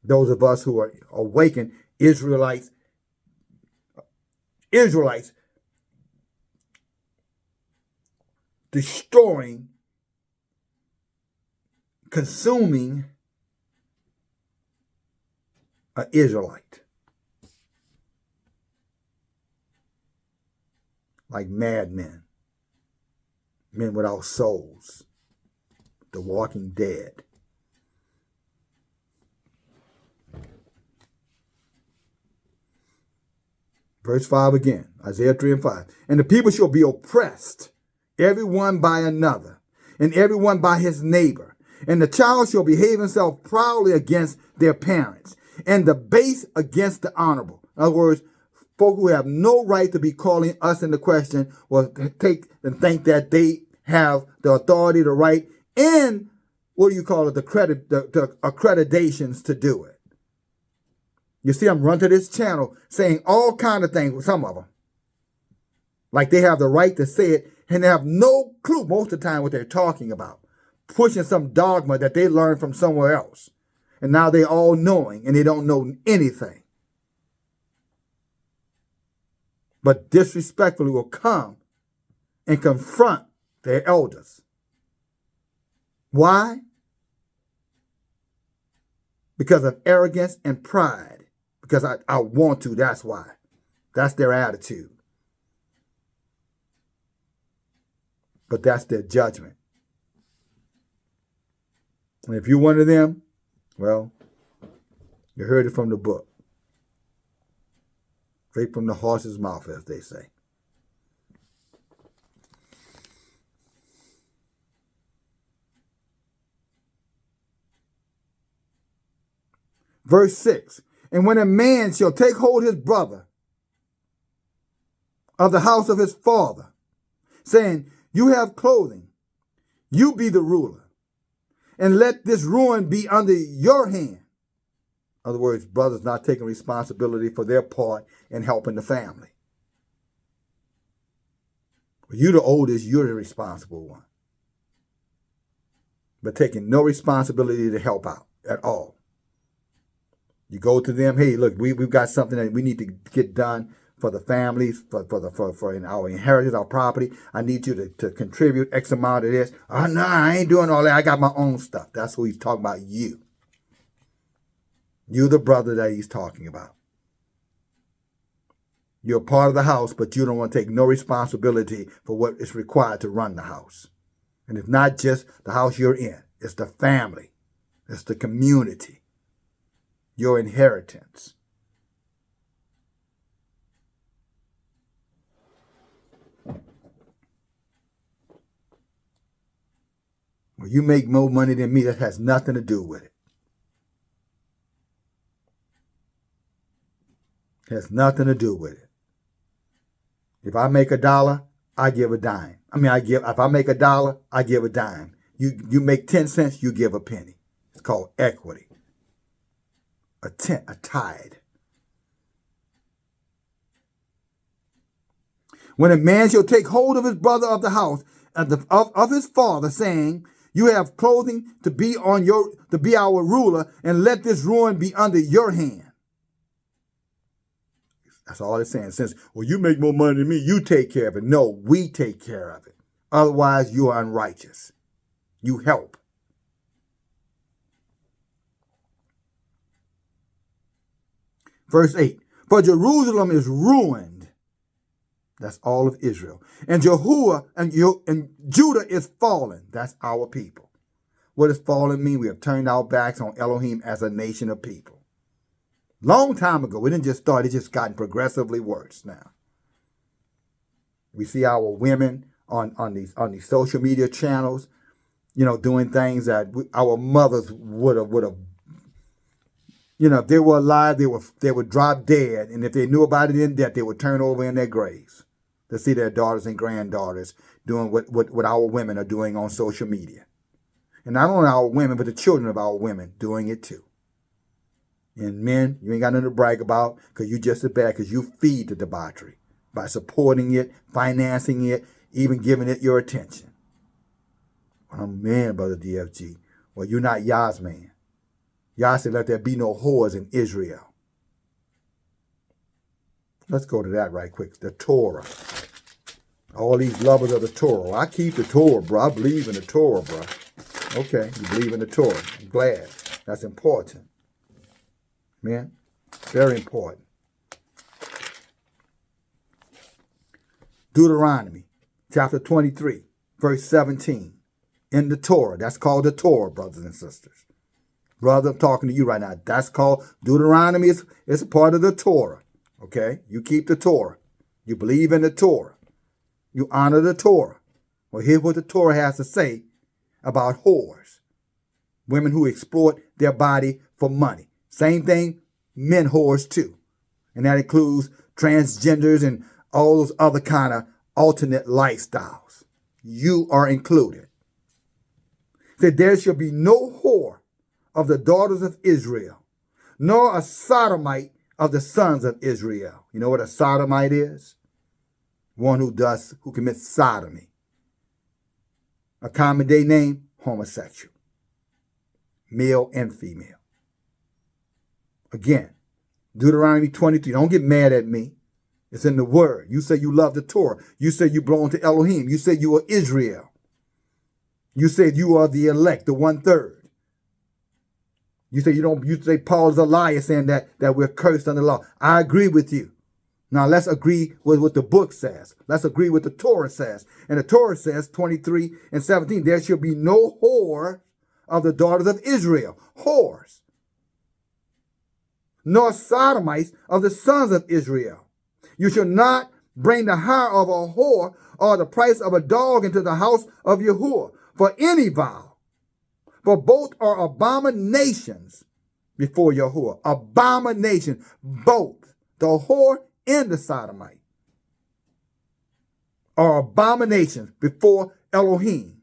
S1: Those of us who are awakened, Israelites destroying, consuming an Israelite. Like madmen. Men without souls. The walking dead. Verse 5 again, Isaiah 3 and 5. And the people shall be oppressed, everyone by another, and everyone by his neighbor. And the child shall behave himself proudly against their parents, and the base against the honorable. In other words, folk who have no right to be calling us into question will take and think that they have the authority, the right, and the accreditations to do it. You see, I'm running to this channel saying all kind of things with some of them. Like they have the right to say it, and they have no clue most of the time what they're talking about. Pushing some dogma that they learned from somewhere else. And now they're all knowing, and they don't know anything. But disrespectfully will come and confront their elders. Why? Because of arrogance and pride. Because I want to, that's why. That's their attitude. But that's their judgment. And if you're one of them, well, you heard it from the book. Straight from the horse's mouth, as they say. Verse 6. And when a man shall take hold his brother of the house of his father, saying, you have clothing, you be the ruler, and let this ruin be under your hand. In other words, brothers not taking responsibility for their part in helping the family. You're the oldest, you're the responsible one. But taking no responsibility to help out at all. You go to them, hey, look, we've got something that we need to get done for the families, for our inheritance, our property. I need you to contribute X amount of this. Oh, no, I ain't doing all that. I got my own stuff. That's who he's talking about, you. You're the brother that he's talking about. You're part of the house, but you don't want to take no responsibility for what is required to run the house. And it's not just the house you're in. It's the family. It's the community. Your inheritance. Well, you make more money than me, that has nothing to do with it. It has nothing to do with it. If I make $1, I give a dime. If I make $1, I give a dime. You make 10 cents, you give a penny. It's called equity. A tithe. When a man shall take hold of his brother of the house of his father, saying, you have clothing to be our ruler, and let this ruin be under your hand. That's all it's saying. Since, well, you make more money than me, you take care of it. No, we take care of it. Otherwise, you are unrighteous. You help. Verse 8. For Jerusalem is ruined. That's all of Israel. And Jehovah and Judah is fallen. That's our people. What does fallen mean? We have turned our backs on Elohim as a nation of people. Long time ago. We didn't just start. It's just gotten progressively worse now. We see our women on these social media channels, doing things that our mothers would have. If they were alive, they would drop dead, and if they knew about it in death, they would turn over in their graves to see their daughters and granddaughters doing what our women are doing on social media. And not only our women, but the children of our women doing it too. And men, you ain't got nothing to brag about because you just as bad because you feed the debauchery by supporting it, financing it, even giving it your attention. Oh man, Brother DFG. Well, you're not Yah's man. Yah said, let there be no whores in Israel. Let's go to that right quick. The Torah. All these lovers of the Torah. I keep the Torah, bro. I believe in the Torah, bro. Okay, you believe in the Torah. I'm glad. That's important. Man, very important. Deuteronomy, chapter 23, verse 17. In the Torah. That's called the Torah, brothers and sisters. Brother, I'm talking to you right now. That's called Deuteronomy. It's a part of the Torah. Okay? You keep the Torah. You believe in the Torah. You honor the Torah. Well, here's what the Torah has to say about whores. Women who exploit their body for money. Same thing, men whores too. And that includes transgenders and all those other kind of alternate lifestyles. You are included. It said, there shall be no whore of the daughters of Israel, nor a sodomite of the sons of Israel. You know what a sodomite is? One who commits sodomy. A common day name, homosexual. Male and female. Again, Deuteronomy 23. Don't get mad at me. It's in the word. You say you love the Torah. You say you belong to Elohim. You say you are Israel. You say you are the elect, the 1/3. You say Paul is a liar saying that we're cursed under the law. I agree with you. Now let's agree with what the book says. Let's agree with the Torah says. And the Torah says, 23 and 17, there shall be no whore of the daughters of Israel, whores, nor sodomites of the sons of Israel. You shall not bring the hire of a whore or the price of a dog into the house of Yahuwah for any vow, for both are abominations before Yahuwah. Abomination, both the whore and the sodomite are abominations before Elohim.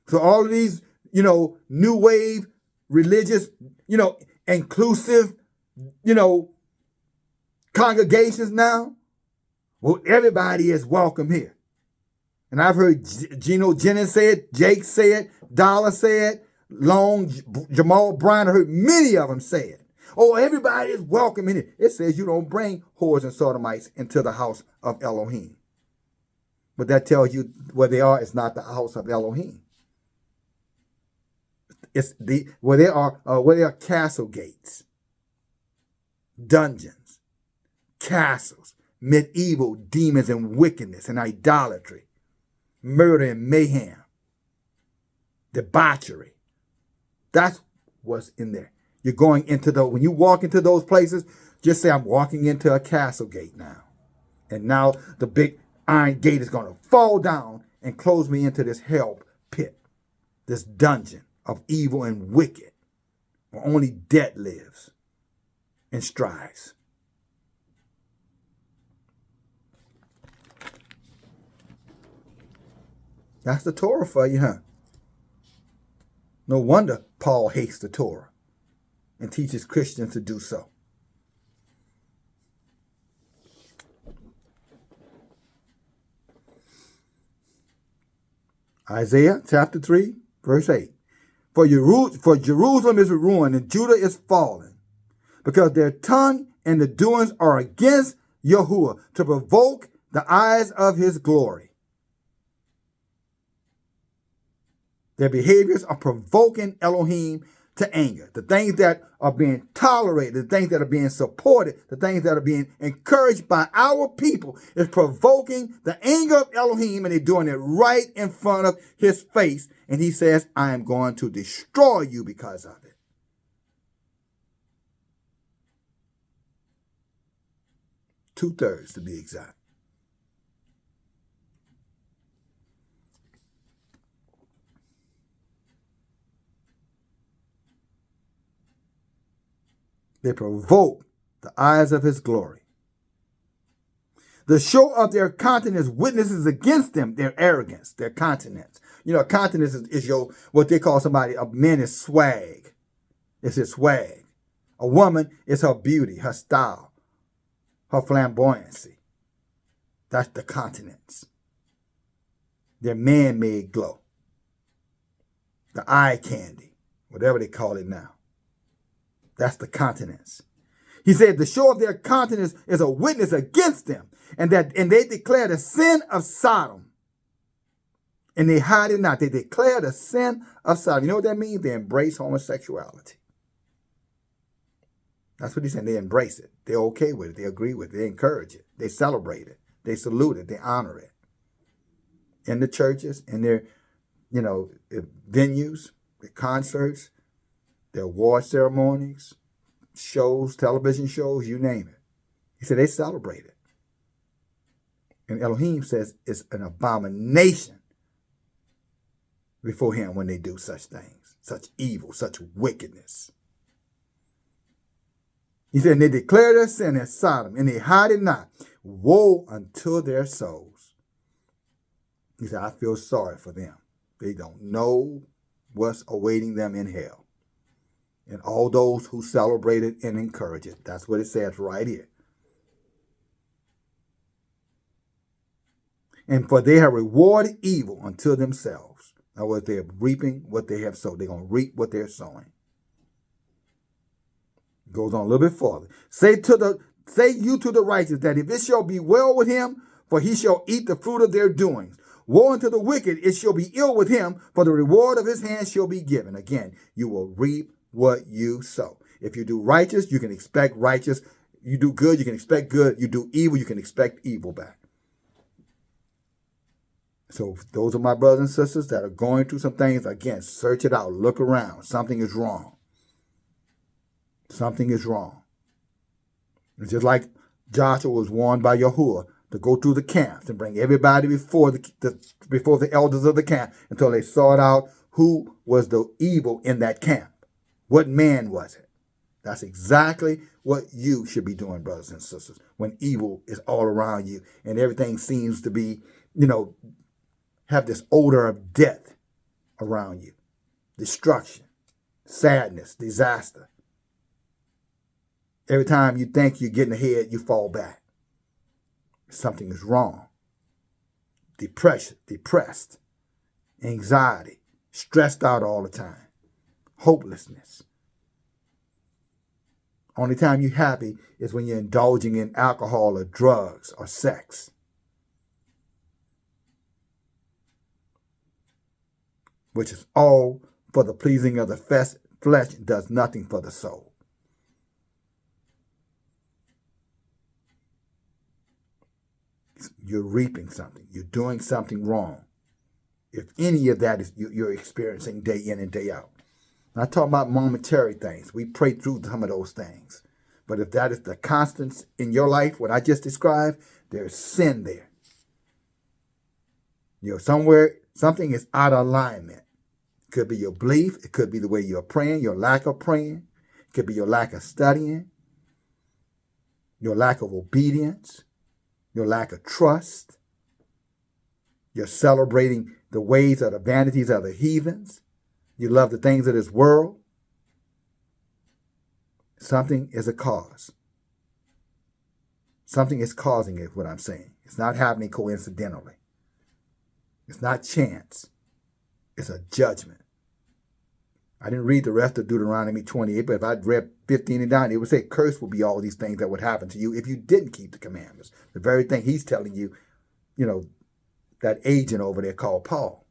S1: So all of these, new wave, religious, inclusive, congregations now, well, everybody is welcome here. And I've heard Geno Jennings say it, Jake say it, Dollar say it, Jamal Bryant, I heard many of them say it. Oh, everybody is welcome in it. It says you don't bring whores and sodomites into the house of Elohim. But that tells you where they are. It's not the house of Elohim. It's where they are castle gates, dungeons, castles, medieval demons and wickedness and idolatry, murder and mayhem, debauchery. That's what's in there. You're going into when you walk into those places, just say, I'm walking into a castle gate now. And now the big iron gate is going to fall down and close me into this hell pit, this dungeon of evil and wicked, where only death lives and strives. That's the Torah for you, huh? No wonder Paul hates the Torah and teaches Christians to do so. Isaiah chapter 3, verse 8. For Jerusalem is ruined and Judah is fallen, because their tongue and the doings are against Yahuwah, to provoke the eyes of his glory. Their behaviors are provoking Elohim to anger. The things that are being tolerated, the things that are being supported, the things that are being encouraged by our people is provoking the anger of Elohim, and they're doing it right in front of his face. And he says, I am going to destroy you because of it. Two-thirds to be exact. They provoke the eyes of his glory. The show of their countenance witnesses against them their arrogance, their countenance. Countenance is your, what they call somebody, a man is swag. It's his swag. A woman is her beauty, her style, her flamboyancy. That's the countenance. Their man-made glow. The eye candy, whatever they call it now. That's the countenance. He said the show of their countenance is a witness against them, and they declare the sin of Sodom. And they hide it not. They declare the sin of Sodom. You know what that means? They embrace homosexuality. That's what he's saying. They embrace it. They're okay with it. They agree with it. They encourage it. They celebrate it. They salute it. They honor it. In the churches, in their, venues, their concerts, their award ceremonies, shows, television shows, you name it. He said they celebrate it. And Elohim says it's an abomination before him when they do such things, such evil, such wickedness. He said, and they declare their sin as Sodom, and they hide it not. Woe unto their souls. He said, I feel sorry for them. They don't know what's awaiting them in hell. And all those who celebrate it and encourage it. That's what it says right here. And for they have rewarded evil unto themselves. In other words, they are reaping what they have sowed. They're going to reap what they're sowing. Goes on a little bit farther. Say you to the righteous that if it shall be well with him, for he shall eat the fruit of their doings. Woe unto the wicked, it shall be ill with him, for the reward of his hand shall be given. Again, you will reap what you sow. If you do righteous, you can expect righteous. You do good, you can expect good. You do evil, you can expect evil back. So those are my brothers and sisters that are going through some things. Again, search it out. Look around. Something is wrong. Something is wrong. It's just like Joshua was warned by Yahuwah to go through the camps and bring everybody before the elders of the camp until they sought out who was the evil in that camp. What man was it? That's exactly what you should be doing, brothers and sisters, when evil is all around you and everything seems to be, have this odor of death around you. Destruction, sadness, disaster. Every time you think you're getting ahead, you fall back. Something is wrong. Depressed, anxiety, stressed out all the time, hopelessness. Only time you're happy is when you're indulging in alcohol or drugs or sex. Which is all for the pleasing of the flesh and does nothing for the soul. You're reaping something. You're doing something wrong. If any of that is you're experiencing day in and day out. I'm talking about momentary things. We pray through some of those things. But if that is the constants in your life, what I just described, there's sin there. Somewhere, something is out of alignment. It could be your belief. It could be the way you're praying, your lack of praying. It could be your lack of studying, your lack of obedience, your lack of trust. You're celebrating the ways of the vanities of the heathens. You love the things of this world. Something is a cause. Something is causing it, what I'm saying. It's not happening coincidentally. It's not chance. It's a judgment. I didn't read the rest of Deuteronomy 28, but if I'd read 15 and down, it would say, cursed will be all these things that would happen to you if you didn't keep the commandments. The very thing he's telling you, that agent over there called Paul.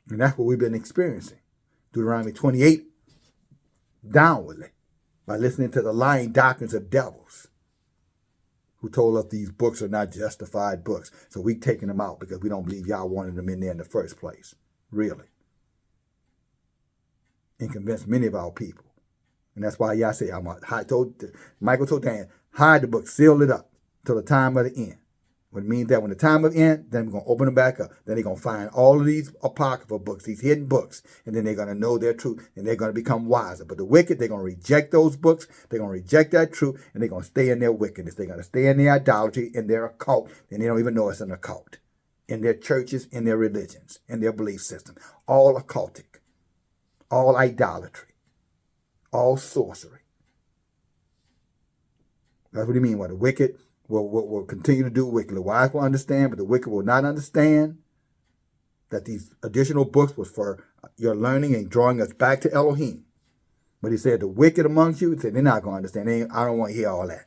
S1: And that's what we've been experiencing. Deuteronomy 28, downwardly, by listening to the lying doctrines of devils who told us these books are not justified books. So we've taken them out because we don't believe y'all wanted them in there in the first place. Really. And convinced many of our people. And that's why y'all say, Michael told Dan, hide the book, seal it up till the time of the end. What it means that when the time of end, then we're going to open them back up. Then they're going to find all of these apocryphal books, these hidden books, and then they're going to know their truth, and they're going to become wiser. But the wicked, they're going to reject those books, they're going to reject that truth, and they're going to stay in their wickedness. They're going to stay in their idolatry, in their occult, and they don't even know it's an occult. In their churches, in their religions, in their belief system. All occultic, all idolatry, all sorcery. That's what he means by the wicked will continue to do wickedly. The wise will understand, but the wicked will not understand that these additional books was for your learning and drawing us back to Elohim. But he said the wicked amongst you, he said they're not going to understand. I don't want to hear all that.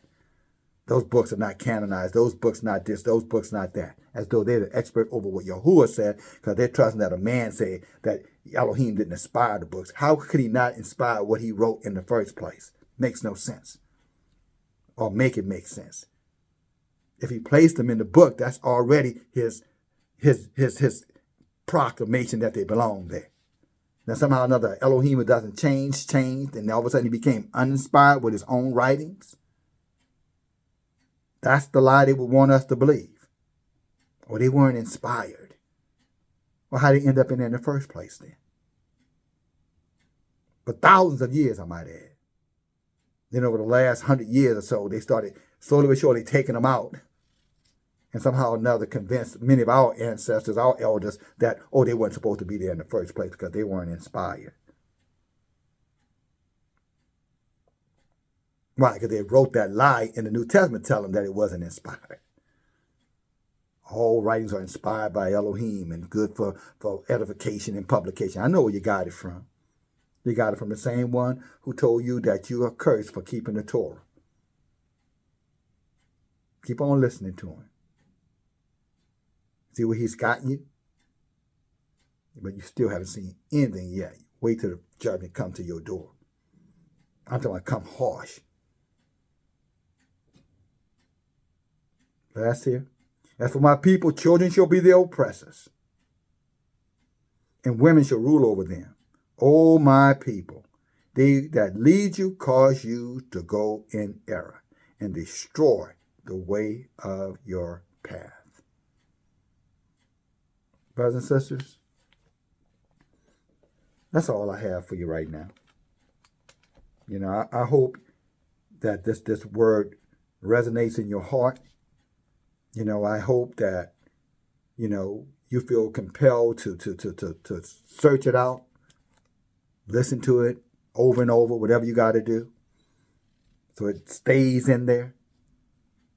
S1: Those books are not canonized. Those books not this. Those books not that. As though they're the expert over what Yahuwah said, because they're trusting that a man said that Elohim didn't inspire the books. How could he not inspire what he wrote in the first place? Makes no sense. Or make it make sense. If he placed them in the book, that's already his proclamation that they belong there. Now somehow or another, Elohim doesn't changed, and all of a sudden he became uninspired with his own writings. That's the lie they would want us to believe. Or they weren't inspired. Or how they end up in there in the first place then. For thousands of years, I might add. Then over the last 100 years or so, they started slowly but surely taking them out. And somehow or another convinced many of our ancestors, our elders, that, they weren't supposed to be there in the first place because they weren't inspired. Why? Because they wrote that lie in the New Testament telling them that it wasn't inspired. All writings are inspired by Elohim and good for edification and publication. I know where you got it from. You got it from the same one who told you that you are cursed for keeping the Torah. Keep on listening to him. See where he's gotten you? But you still haven't seen anything yet. Wait till the judgment come to your door. I'm talking about come harsh. Last here. As for my people, children shall be their oppressors, and women shall rule over them. O my people, they that lead you cause you to go in error, and destroy the way of your path. Brothers and sisters, that's all I have for you right now. You know, I hope that this word resonates in your heart. You know, I hope that, you know, you feel compelled to search it out, listen to it over and over, whatever you got to do, so it stays in there.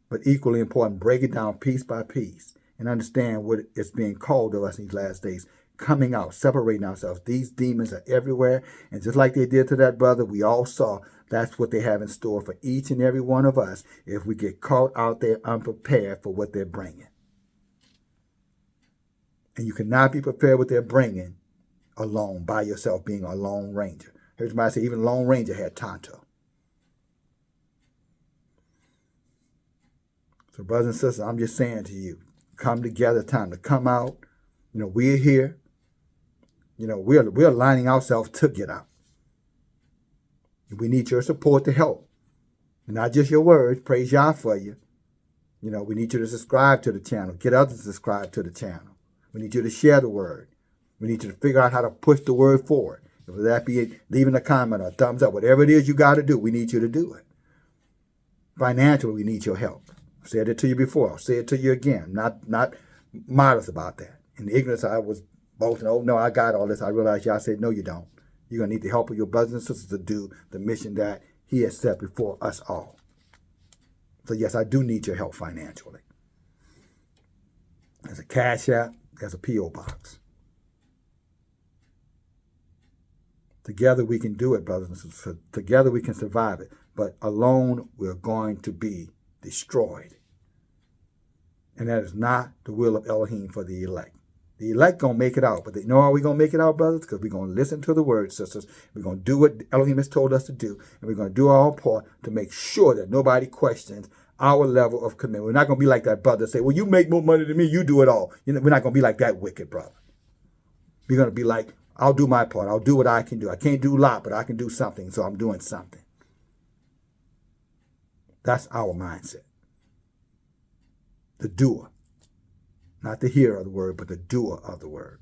S1: But equally important, break it down piece by piece and understand what is being called of us in these last days. Coming out, separating ourselves. These demons are everywhere. And just like they did to that brother, we all saw that's what they have in store for each and every one of us if we get caught out there unprepared for what they're bringing. And you cannot be prepared with what they're bringing alone, by yourself, being a lone ranger. Here's somebody say even Lone Ranger had Tonto. So brothers and sisters, I'm just saying to you, come together, time to come out. You know, we're here. You know, we're lining ourselves to get out. We need your support to help. And not just your words. Praise Yah for you. You know, we need you to subscribe to the channel. Get others to subscribe to the channel. We need you to share the word. We need you to figure out how to push the word forward. Whether that be leaving a comment or a thumbs up, whatever it is you got to do, we need you to do it. Financially, we need your help. I've said it to you before. I'll say it to you again. Not modest about that. In the ignorance, I was boasting, oh, no, I got all this. I realized y'all said, no, you don't. You're going to need the help of your brothers and sisters to do the mission that he has set before us all. So, yes, I do need your help financially. There's a Cash App. There's a P.O. Box. Together we can do it, brothers and sisters. Together we can survive it. But alone we're going to be destroyed. And that is not the will of Elohim for the elect. The elect going to make it out. But they know how we're going to make it out, brothers? Because we're going to listen to the word, sisters. We're going to do what Elohim has told us to do. And we're going to do our part to make sure that nobody questions our level of commitment. We're not going to be like that brother say, well, you make more money than me, you do it all. You know, we're not going to be like that wicked brother. We're going to be like, I'll do my part. I'll do what I can do. I can't do a lot, but I can do something, so I'm doing something. That's our mindset. The doer. Not the hearer of the word, but the doer of the word.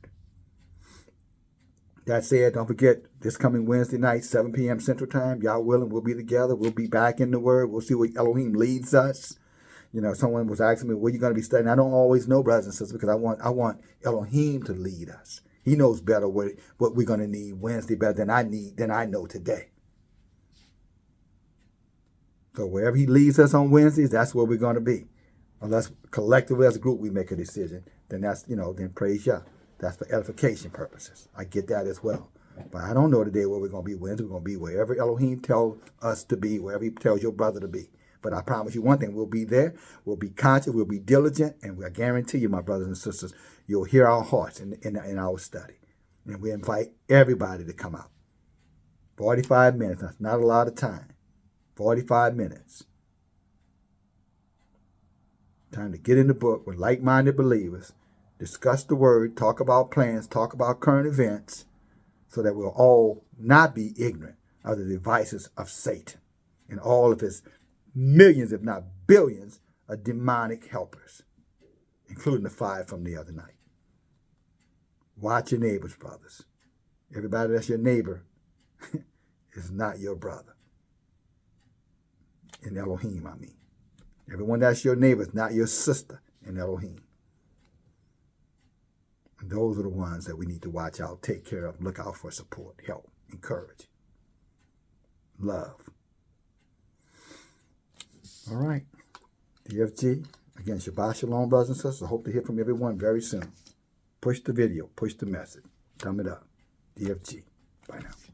S1: That said, don't forget, this coming Wednesday night, 7 p.m. Central Time, y'all willing, we'll be together. We'll be back in the word. We'll see where Elohim leads us. You know, someone was asking me, what are you going to be studying? I don't always know, brothers and sisters, because I want Elohim to lead us. He knows better what we're going to need Wednesday better than I know today. So wherever he leads us on Wednesdays, that's where we're going to be. Unless collectively as a group we make a decision, then that's, then praise Yah. That's for edification purposes. I get that as well. But I don't know today where we're going to be Wednesday. We're going to be wherever Elohim tells us to be, wherever he tells your brother to be. But I promise you one thing, we'll be there, we'll be conscious, we'll be diligent, and I guarantee you, my brothers and sisters, you'll hear our hearts in our study. And we invite everybody to come out. 45 minutes, that's not a lot of time. 45 minutes. Time to get in the book with like-minded believers, discuss the word, talk about plans, talk about current events, so that we'll all not be ignorant of the devices of Satan and all of his millions, if not billions, of demonic helpers, including the 5 from the other night. Watch your neighbors, brothers. Everybody that's your neighbor is not your brother. In Elohim, I mean. Everyone that's your neighbor is not your sister in Elohim. And those are the ones that we need to watch out, take care of, look out for support, help, encourage, love. All right. DFG. Again, Shabbat Shalom, brothers and sisters. I hope to hear from everyone very soon. Push the video. Push the message. Thumb it up. DFG. Bye now.